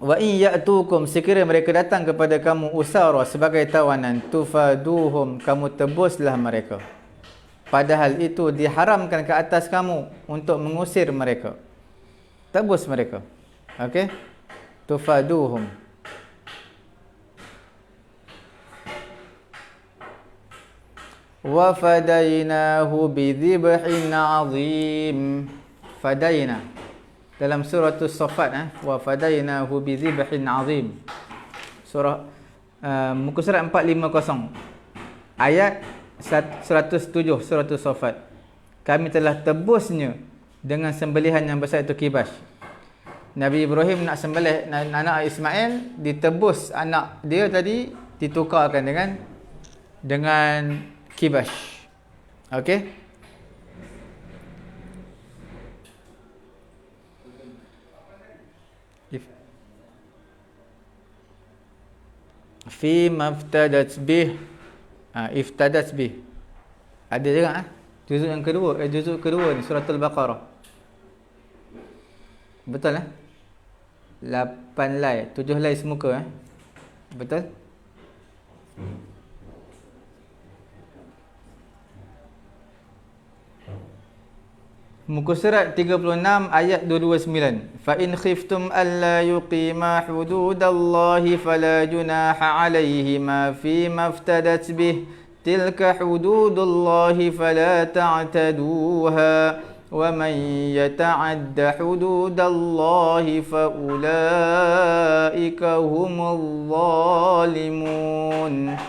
Wa in ya'tukum, sekiranya mereka datang kepada kamu usara sebagai tawanan, tufaduhum, kamu tebuslah mereka. Padahal itu diharamkan ke atas kamu untuk mengusir mereka. Tebus mereka. Okey? Tufaduhum. Wa fadainahu bidhibhin azim. Fadaina dalam surah As-Saffat, wa fadainahu bidhibhin azim. Surah muka surat 450. Ayat 107 surah As-Saffat. Kami telah tebusnya dengan sembelihan yang besar, itu kibas. Nabi Ibrahim nak sembelih anak Ismail, ditebus anak dia tadi ditukarkan dengan kibas. Okey? Fi maftadat bih. Iftadat bih. Ada juga juzuk yang kedua, juzuk kedua ni surah Al-Baqarah. Betul 8 lai, 7 lai semuka Betul? Muka surat 36 ayat 229. Fa in khiftum alla yuqima hududallahi fala junaha alaihima fi maftadat bih tilka hududullahi fala ta'taduha wa man yata'adda hududallahi fa ulaika humul zalimun.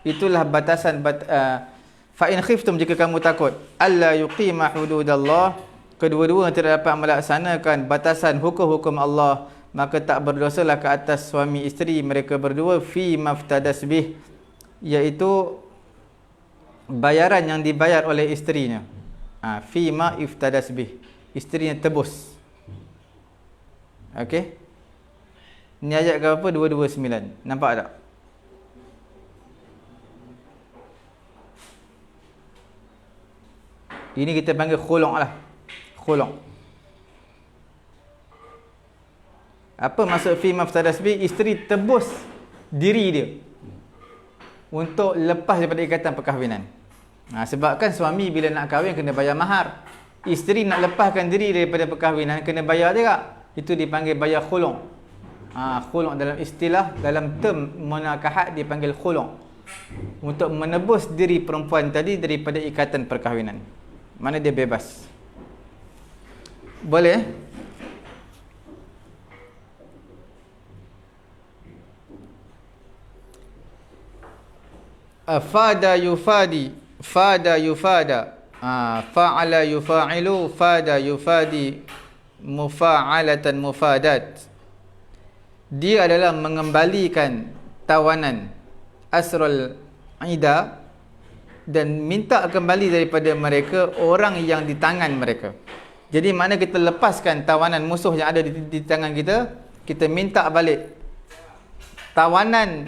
Itulah batasan fa in khiftum, jika kamu takut, alla yuqima hududallah, kedua-dua tidak dapat melaksanakan batasan hukum-hukum Allah, maka tak berdosalah ke atas suami isteri mereka berdua fi maftadas bih, iaitu bayaran yang dibayar oleh isterinya. Fi ma iftadas bih, isterinya tebus. Okey, ni ayat ke berapa? 229. Nampak tak? Ini kita panggil khulu' lah. Khulu'. Apa maksud fi maftadas bi? Isteri tebus diri dia untuk lepas daripada ikatan perkahwinan. Sebabkan suami bila nak kahwin kena bayar mahar. Isteri nak lepaskan diri daripada perkahwinan kena bayar juga. Itu dipanggil bayar khulu'. Khulu' dalam istilah, dalam term munakahat dipanggil khulu'. Untuk menebus diri perempuan tadi daripada ikatan perkahwinan. Mana dia bebas. Boleh? Fada yufadi, fada yufada. Fa'ala yufa'ilu, fada yufadi, mufa'alatan mufadat. Dia adalah mengembalikan tawanan asrul ida dan minta kembali daripada mereka orang yang di tangan mereka. Jadi mana kita lepaskan tawanan musuh yang ada di tangan kita, kita minta balik tawanan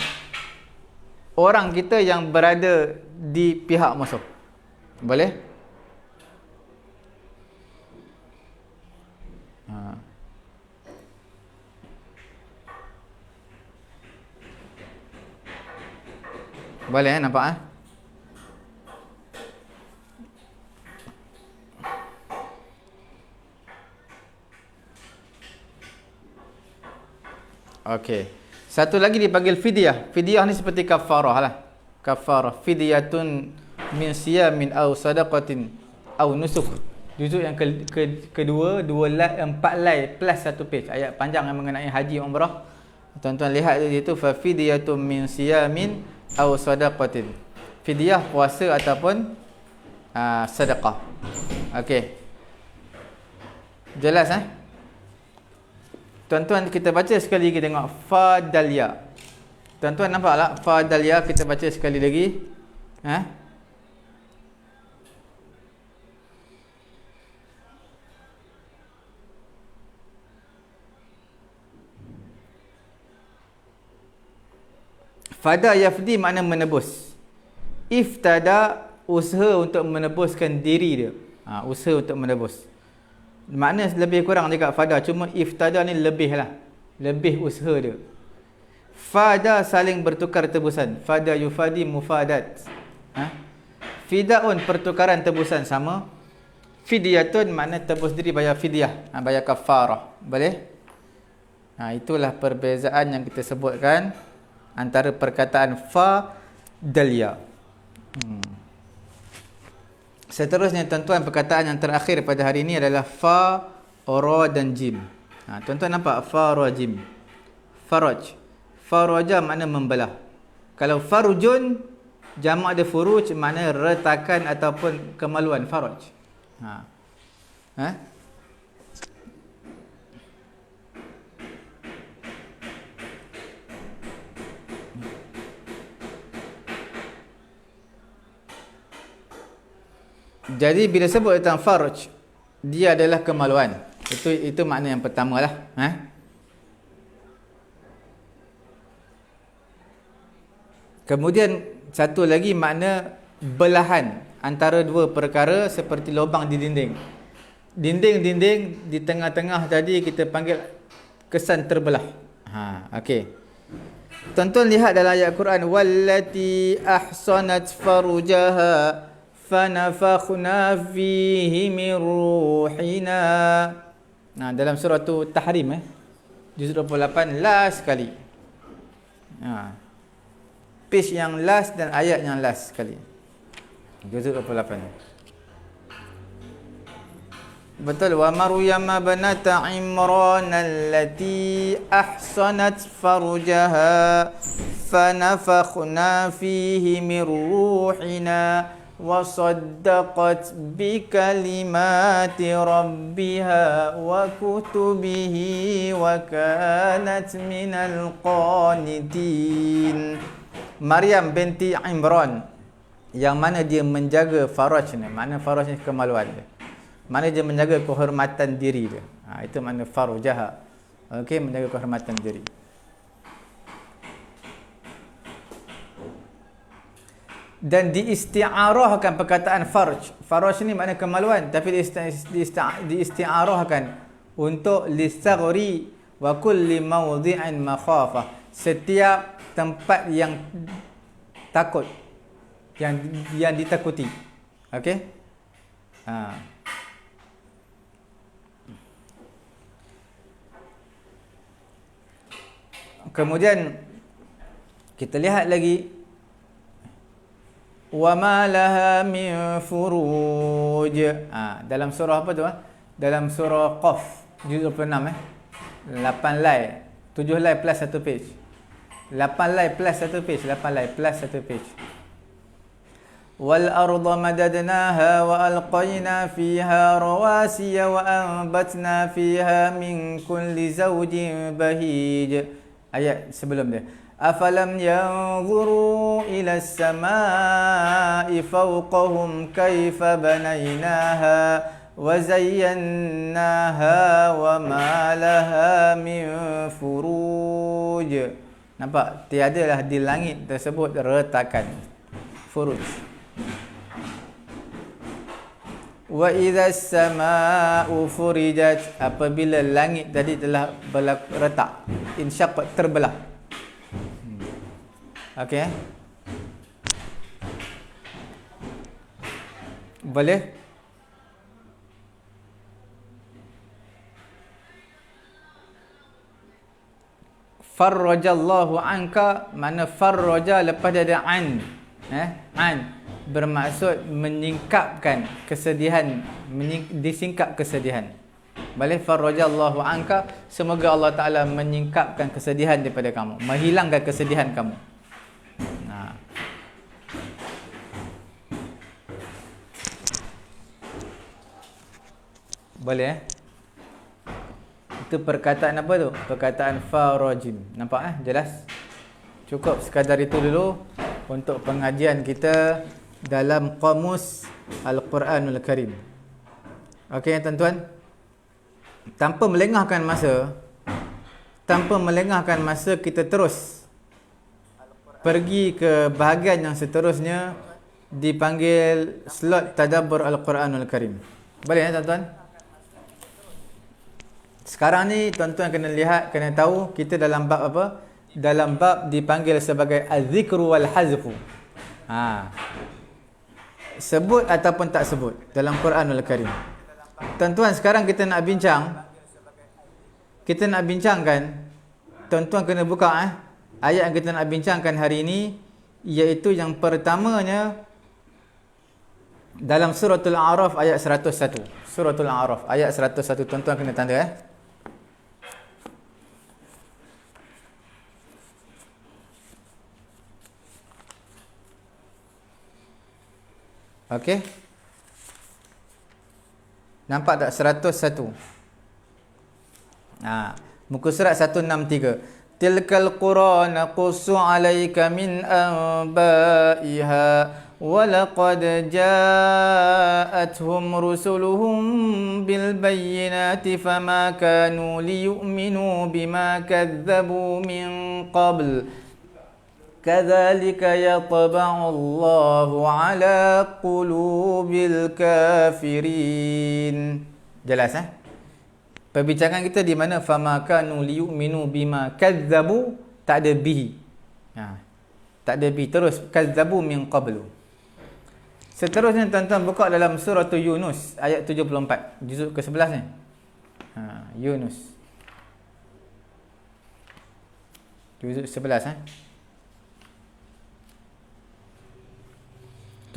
orang kita yang berada di pihak musuh. Boleh? Boleh nampak Okey. Satu lagi dipanggil fidyah. Fidyah ni seperti kafarah lah. Kafarah. Fidyatun min siyamin aw sadaqatin aw nusuk. Juzuk yang kedua, 4 lai plus 1 page. Ayat panjang yang mengenai haji umrah. Tuan-tuan lihat di situ, fa fidyatun min siyamin aw sadaqatin. Fidyah puasa ataupun sedekah. Okey. Jelas Tuan-tuan kita baca sekali lagi, tengok fa dal ya. Tuan-tuan nampak tak fa dal ya? Kita baca sekali lagi. Fada yafdi makna menebus. Iftada usaha untuk menebuskan diri dia. Usaha untuk menebus. Makna lebih kurang juga fada, cuma iftada ni lebih lah. Lebih usaha dia. Fada saling bertukar tebusan. Fada yufadi mufadat. Fidaun pertukaran tebusan sama. Fidyatun makna tebus diri bayar fidyah, bayar kafarah. Boleh? Itulah perbezaan yang kita sebutkan antara perkataan fa dal ya. Seterusnya tuan-tuan, perkataan yang terakhir pada hari ini adalah fa, ra dan jim. Tuan-tuan nampak fa, ra, jim. Faraj. Faraja makna membelah. Kalau farujun jamak dia furuj, makna retakan ataupun kemaluan. Faraj. Jadi bila sebut tentang farj, dia adalah kemaluan. Itu makna yang pertama lah. Kemudian satu lagi makna belahan antara dua perkara seperti lubang di dinding. Dinding-dinding di tengah-tengah tadi kita panggil kesan terbelah. Okey. Tuan-tuan lihat dalam ayat Quran, wallati ahsanat farujaha fanafakhna fihi min ruhina. Dalam surah tu Tahrim juz 28 last sekali. Page yang last dan ayat yang last sekali. Juz 28. Betul. Wa Maryam banata Imran allati ahsanat farjaha fanafakhna fihi min ruhina وصدقت بكلمات ربها وكتبه وكانت من القانتين. Maryam binti Imran, yang mana dia menjaga faraj ni. Makna faraj ni kemaluan dia. Mana dia menjaga kehormatan diri dia. Itu makna farujaha. Okey, menjaga kehormatan diri. Dan diisti'arahkan perkataan farj. Farj ni makna kemaluan, tapi diisti'arahkan untuk lisaghri wa kulli mawdhi'in makhafah. Setiap tempat yang takut, yang ditakuti. Okey? Kemudian kita lihat lagi, wa ma laha min furuj. Dalam surah apa tu? Dalam surah Qaf juz 26 8 lai, 7 lai plus 1 page. 8 lai plus 1 page, 8 lai plus 1 page. Wal arda madadnaha wa alqayna fiha rawasiya wa anbatna fiha min kulli zawjin bahij. Ayat sebelum dia. أفلم ينظروا إلى السماء فوقهم كيف بنيناها وزيناها وما لها من فروج. Nampak? Tiadalah di langit tersebut retakan. Furuj. Wa idza as-samaa'u furijat. Apabila langit tadi telah retak, insyaq, terbelah. Okey. Boleh? Farrajallahu anka, mana farraja lepas dia ada an. An bermaksud menyingkapkan kesedihan, disingkap kesedihan. Boleh? Farrajallahu anka, semoga Allah Taala menyingkapkan kesedihan daripada kamu, menghilangkan kesedihan kamu. Boleh Itu perkataan apa tu? Perkataan farajim. Nampak jelas? Cukup sekadar itu dulu untuk pengajian kita dalam Qamus Al-Quranul Karim. Okey tuan-tuan. Tanpa melengahkan masa, kita terus pergi ke bahagian yang seterusnya, dipanggil slot tadabbur Al-Quranul Karim. Boleh tuan-tuan? Sekarang ni tuan-tuan kena lihat, kena tahu kita dalam bab apa? Dalam bab dipanggil sebagai az-zikru wal hazfu. Sebut ataupun tak sebut dalam Quranul Karim. Tuan-tuan, sekarang kita nak bincangkan. Tuan-tuan kena buka ayat yang kita nak bincangkan hari ini, iaitu yang pertamanya dalam suratul A'raf ayat 101. Suratul A'raf ayat 101. Tuan-tuan kena tanda Okey. Nampak tak 101? Muka surat 163. Tilkal qura naqussu 'alaika min anba'iha wa laqad ja'atuhum rusuluhum bil bayyinati fama kanu liyu'minu bima kadzabu min qabl. Kadzalika yatba'u Allahu 'ala qulubil kafirin. Jelas Perbincangan kita di mana fama kanu liyu'minu bima kadzabu, tak ada bihi. Tak ada bihi, terus kadzabu min qablu. Seterusnya tuan-tuan buka dalam surah Yunus ayat 74, juzuk ke-11 ni. Yunus. Juzuk 11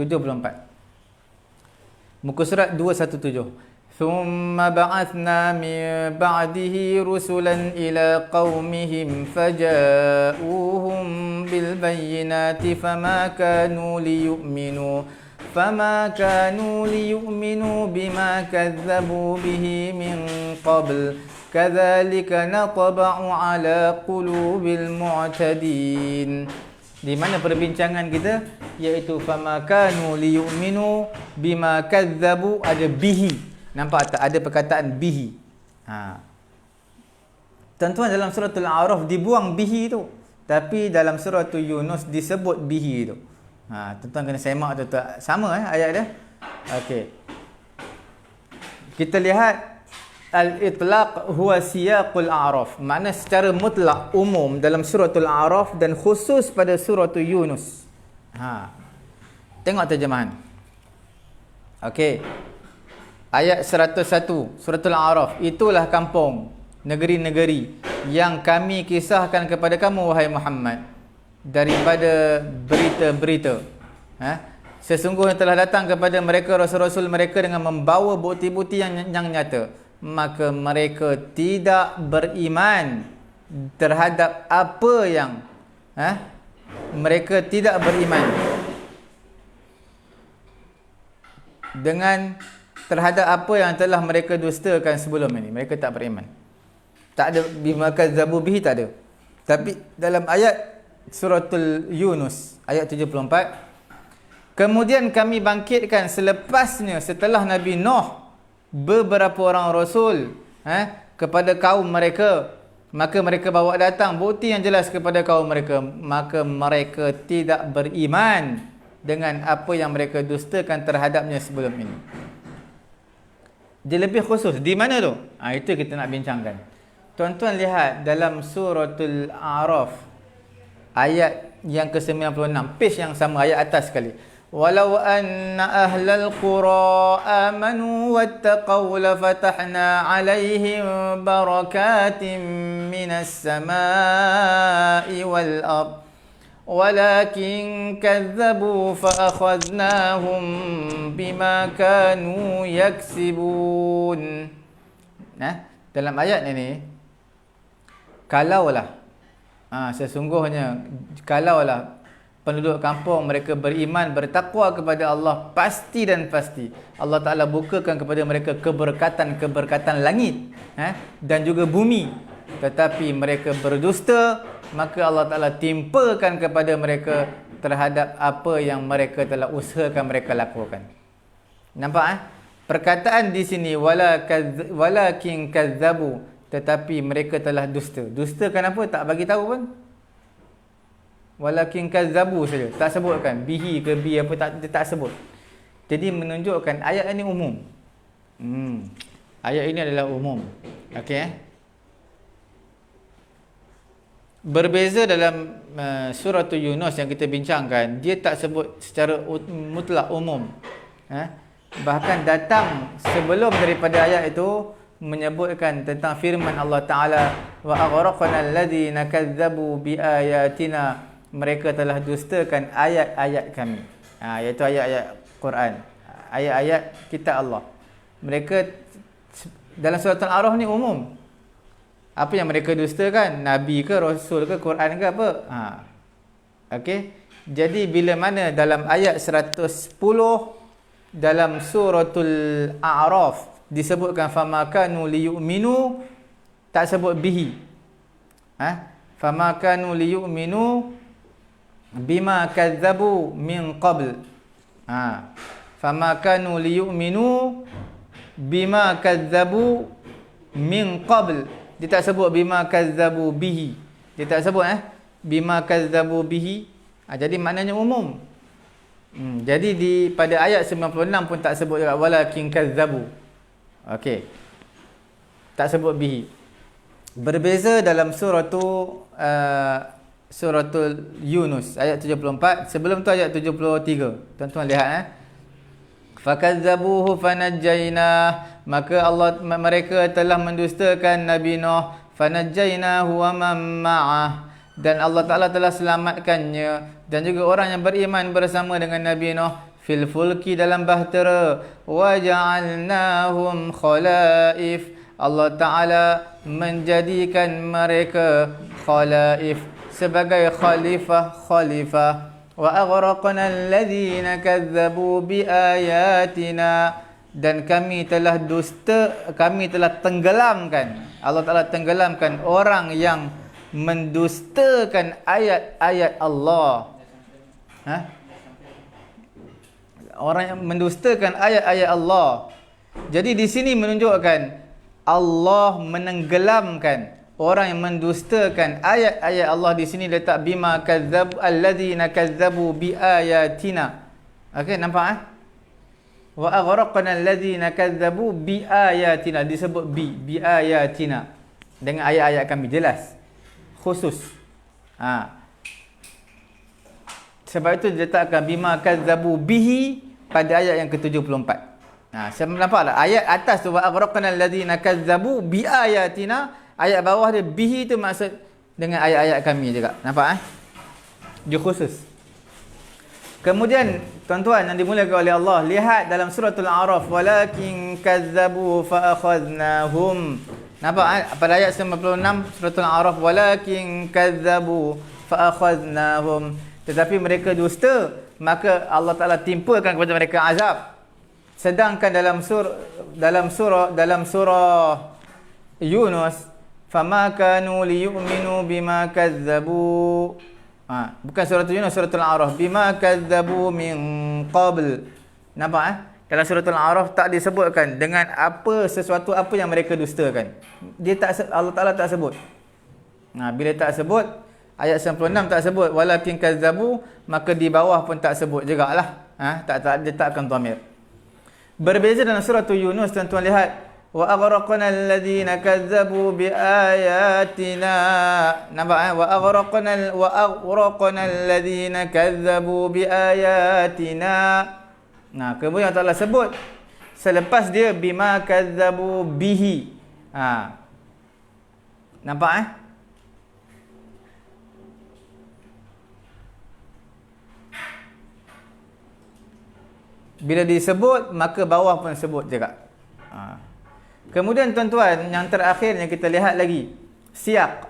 74. Muka surat 217. Thumma ba'athna min ba'dihi rusulan ila qaumihim faja'uhum bil bayyinati fama kanu liyu'minu bima kadzabu bihi min qabl. Kadzalika natba'u ala qulubil mu'tadin. Di mana perbincangan kita, iaitu fama kanu liyu'minu bima kadzabu, ada bihi. Nampak tak? Ada perkataan bihi. Tuan-tuan, dalam suratul A'raf dibuang bihi tu, tapi dalam suratul Yunus disebut bihi tu. Tuan-tuan kena semak tu, sama ayat dia. Okey. Kita lihat al-itlaq huwa siyaqul a'raf. Makna secara mutlak, umum dalam suratul A'raf dan khusus pada suratul Yunus. Tengok terjemahan. Okey. Ayat 101 suratul A'raf. Itulah kampung, negeri-negeri yang kami kisahkan kepada kamu wahai Muhammad daripada berita-berita. Sesungguhnya telah datang kepada mereka rasul-rasul mereka dengan membawa bukti-bukti yang nyata. Maka mereka tidak beriman terhadap apa yang mereka tidak beriman dengan terhadap apa yang telah mereka dustakan sebelum ini. Mereka tak beriman. Tak ada bima kadzabu bihi, tak ada. Tapi dalam ayat suratul Yunus ayat 74, kemudian kami bangkitkan selepasnya, setelah Nabi Nuh, beberapa orang rasul kepada kaum mereka, maka mereka bawa datang bukti yang jelas kepada kaum mereka, maka mereka tidak beriman dengan apa yang mereka dustakan terhadapnya sebelum ini. Dia lebih khusus di mana tu? Itu kita nak bincangkan. Tuan-tuan lihat dalam suratul A'raf ayat yang ke-96, page yang sama, ayat atas sekali. walau anna ahlal qura amanu wattaqaw lafatahna 'alaihim barakatin minas samai wal ard walakin kadzabu fa akhadnahum bima kanu yaksibun. Dalam ayat ini, kalaulah sesungguhnya kalaulah penduduk kampung mereka beriman, bertakwa kepada Allah, pasti dan pasti Allah Ta'ala bukakan kepada mereka keberkatan langit dan juga bumi. Tetapi mereka berdusta, maka Allah Ta'ala timpakan kepada mereka terhadap apa yang mereka telah usahakan mereka lakukan. Nampak perkataan di sini walakin kadzabu, tetapi mereka telah dusta. Dusta kenapa? Tak bagi tahu pun. Walakin kadzabu saja, tak sebutkan bihi ke bi apa, tak sebut. Jadi menunjukkan ayat ini umum. Ayat ini adalah umum. Okey. Berbeza dalam surah Yunus yang kita bincangkan, dia tak sebut secara mutlak umum. Bahkan datang sebelum daripada ayat itu menyebutkan tentang firman Allah Ta'ala, wa aghraqna alladhina kadzabu biayatina, mereka telah dustakan ayat-ayat kami. Iaitu ayat-ayat Quran, ayat-ayat kitab Allah. Mereka dalam surah Al-A'raf ni umum. Apa yang mereka dustakan? Nabi ke, Rasul ke, Quran ke apa? Okey. Jadi bila mana dalam ayat 110 dalam suratul A'raf disebutkan famakanu liyu'minu, tak sebut bihi. Famakanu liyu'minu bima kadzabu min qabl. Famakanu liyu'minu bima kadzabu min qabl. Dia tak sebut bima kadzabu bihi. Dia tak sebut bima kadzabu bihi. Jadi maknanya umum. Jadi pada ayat 96 pun tak sebut juga walakin kadzabu. Okey. Tak sebut bihi. Berbeza dalam suratul Yunus ayat 74. Sebelum tu ayat 73. Tuan-tuan lihat fakadzabuhu fanajjaynah, maka mereka telah mendustakan Nabi Nuh, fanajjaynahu wa man ma'ah, dan Allah Ta'ala telah selamatkannya dan juga orang yang beriman bersama dengan Nabi Nuh fil fulki, dalam bahtera, wa ja'alnahum khalaif, Allah Ta'ala menjadikan mereka khalaif, sebagai khalifah. Wa aghraqna alladhina kadzabu biayatina, dan kami telah tenggelamkan, Allah Ta'ala tenggelamkan orang yang mendustakan ayat-ayat Allah. Orang yang mendustakan ayat-ayat Allah. Jadi di sini menunjukkan Allah menenggelamkan orang yang mendustakan ayat-ayat Allah. Di sini letak bima kadzab alladzina kadzabu biayatina. Okey, nampak wa aghraqna alladzina kadzabu biayatina, disebut biayatina, dengan ayat-ayat kami, jelas, khusus. Sebab itu diletakkan bima kadzabu bihi pada ayat yang ke-74. Nampak tak ayat atas tu wa aghraqna alladzina kadzabu biayatina, ayat bawah dia bihi tu maksud dengan ayat-ayat kami juga. Nampak dia khusus. Kemudian tuan-tuan yang dimuliakan oleh Allah, lihat dalam suratul A'raf, walakin kadzabu fa akhadnahum. Nampak pada ayat 96 suratul A'raf, walakin kadzabu fa akhadnahum, tetapi mereka dusta, maka Allah Ta'ala timpakan kepada mereka azab. Sedangkan dalam surah Yunus, fama kanu liyu'minu bima kadzabu. Bukan surah Yunus, surah Al-A'raf, bima kadzabu min qabl. Nampak dalam surah Al-A'raf tak disebutkan dengan sesuatu apa yang mereka dustakan. Allah Ta'ala tak sebut. Bila tak sebut, ayat 96 tak sebut walakin kadzabu, maka di bawah pun tak sebut jugalah. Dia takkan dhamir. Berbeza dalam surah Yunus, tuan-tuan lihat, Wa aghraqna alladhina kazzabu biayatina. Nampak wa aghraqna alladhina kazzabu biayatina. Nah, kemudian Allah Ta'ala sebut selepas dia bima kazzabu bihi. Nampak bila disebut maka bawah pun sebut juga. Kemudian tuan-tuan, yang terakhirnya kita lihat lagi siyak.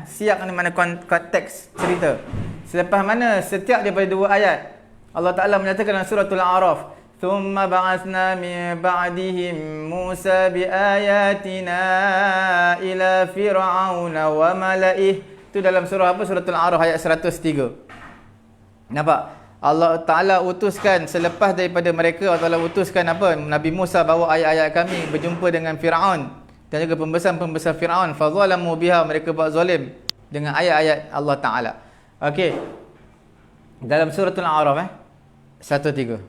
Siyak ni mana konteks cerita. Selepas mana setiap daripada dua ayat Allah Ta'ala menyatakan dalam suratul A'raf, thumma ba'athna min ba'dihim Musa biayatina ila fir'auna wa mala'ih. Itu dalam surah apa? Suratul A'raf ayat 103. Nampak? Allah Ta'ala utuskan selepas daripada mereka, Allah Ta'ala utuskan apa? Nabi Musa bawa ayat-ayat kami berjumpa dengan Fir'aun dan juga pembesar-pembesar Fir'aun. Fazalamu biha, mereka buat zalim dengan ayat-ayat Allah Ta'ala. Okey. Dalam suratul A'raf 13.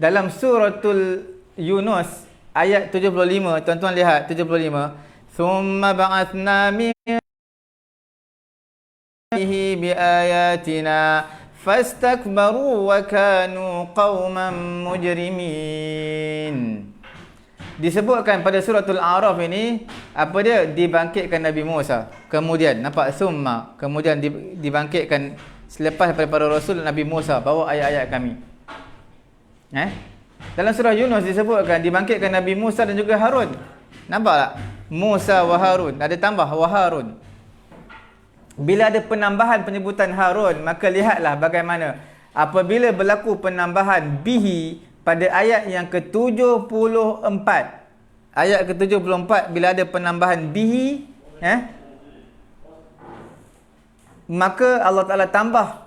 Dalam suratul Yunus ayat 75, tuan-tuan lihat 75. Thumma ba'athna min biayatina fastakbaru wa kanu qauman mujrimin. Disebutkan pada suratul A'raf ini apa dia? Dibangkitkan Nabi Musa. Kemudian nampak summa, kemudian dibangkitkan selepas daripada para rasul Nabi Musa bawa ayat-ayat kami. Dalam surah Yunus disebutkan dibangkitkan Nabi Musa dan juga Harun. Nampak tak? Musa wa Harun, ada tambah wa Harun. Bila ada penambahan penyebutan Harun, maka lihatlah bagaimana apabila berlaku penambahan bihi pada ayat yang ke-74. Ayat ke-74 bila ada penambahan bihi, maka Allah Ta'ala tambah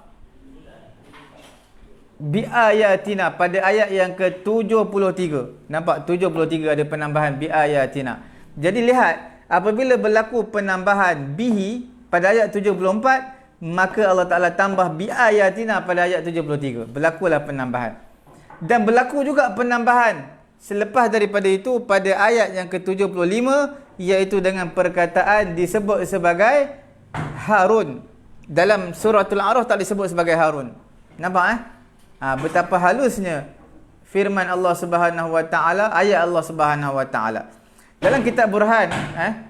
biayatina pada ayat yang ke-73. Nampak 73 ada penambahan biayatina. Jadi lihat, apabila berlaku penambahan bihi pada ayat 74, maka Allah Ta'ala tambah biayatina pada ayat 73. Berlakulah penambahan. Dan berlaku juga penambahan selepas daripada itu pada ayat yang ke-75, iaitu dengan perkataan disebut sebagai Harun. Dalam suratul A'raf tak disebut sebagai Harun. Nampak betapa halusnya firman Allah Subhanahu Wa Ta'ala, ayat Allah Subhanahu Wa Ta'ala. Dalam kitab Burhan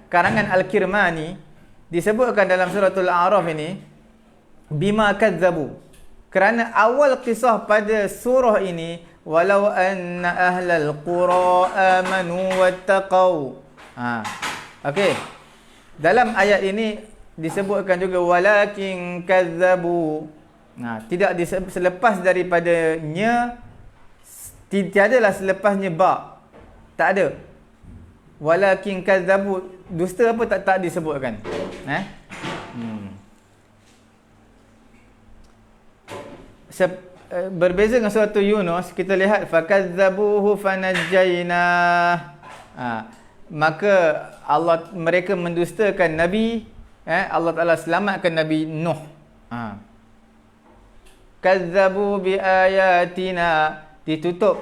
karangan Al-Kirmani disebutkan dalam suratul A'raf ini bima kadzabu, kerana awal kisah pada surah ini walau anna ahlal qura amanu wattaqau. Okey. Dalam ayat ini disebutkan juga walakin kadzabu. Tidak selepas daripadanya, tiadalah selepasnya ba. Tak ada. Walakin kadzabu, dusta apa tak disebutkan. Berbeza dengan surah Yunus, kita lihat fakadzabuhu fanajjaynah. Maka mereka mendustakan Nabi, Allah Ta'ala selamatkan Nabi Nuh. Kadzabu biayatina, ditutup,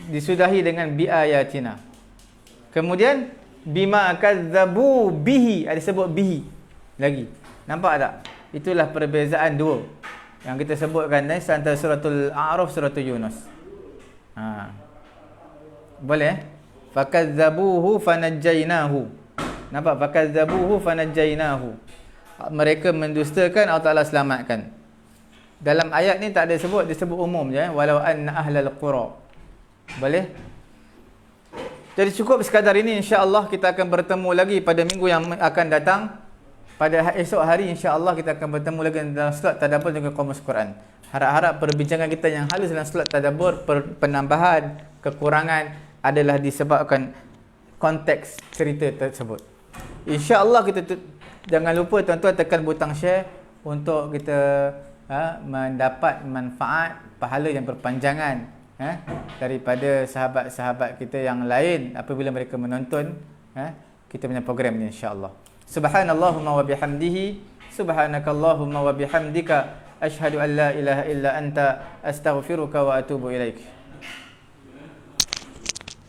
disudahi dengan biayatina. Kemudian bima kadzabu bihi, ada sebut bihi lagi. Nampak tak? Itulah perbezaan dua yang kita sebutkan antara suratul A'raf suratul Yunus. Boleh? Fakadzabuhu fanajjainahu. Nampak? Fakadzabuhu fanajjainahu. Mereka mendustakan, Allah Ta'ala selamatkan. Dalam ayat ni tak ada sebut, disebut umum je. Walau anna ahlal qura. Boleh? Jadi cukup sekadar ini, insya-Allah kita akan bertemu lagi pada minggu yang akan datang. Pada esok hari insya-Allah kita akan bertemu lagi dalam slot tadabbur dengan Qamus Quran. Harap-harap perbincangan kita yang halus dalam slot tadabbur, penambahan, kekurangan adalah disebabkan konteks cerita tersebut. Insya-Allah kita jangan lupa tuan-tuan tekan butang share untuk kita mendapat manfaat pahala yang berpanjangan daripada sahabat-sahabat kita yang lain apabila mereka menonton kita punya program ni, insya-Allah. Subhanallahumma wa bihamdihi, subhanakallahumma wa bihamdika, asyhadu an la ilaha illa anta, astaghfiruka wa atubu ilaik.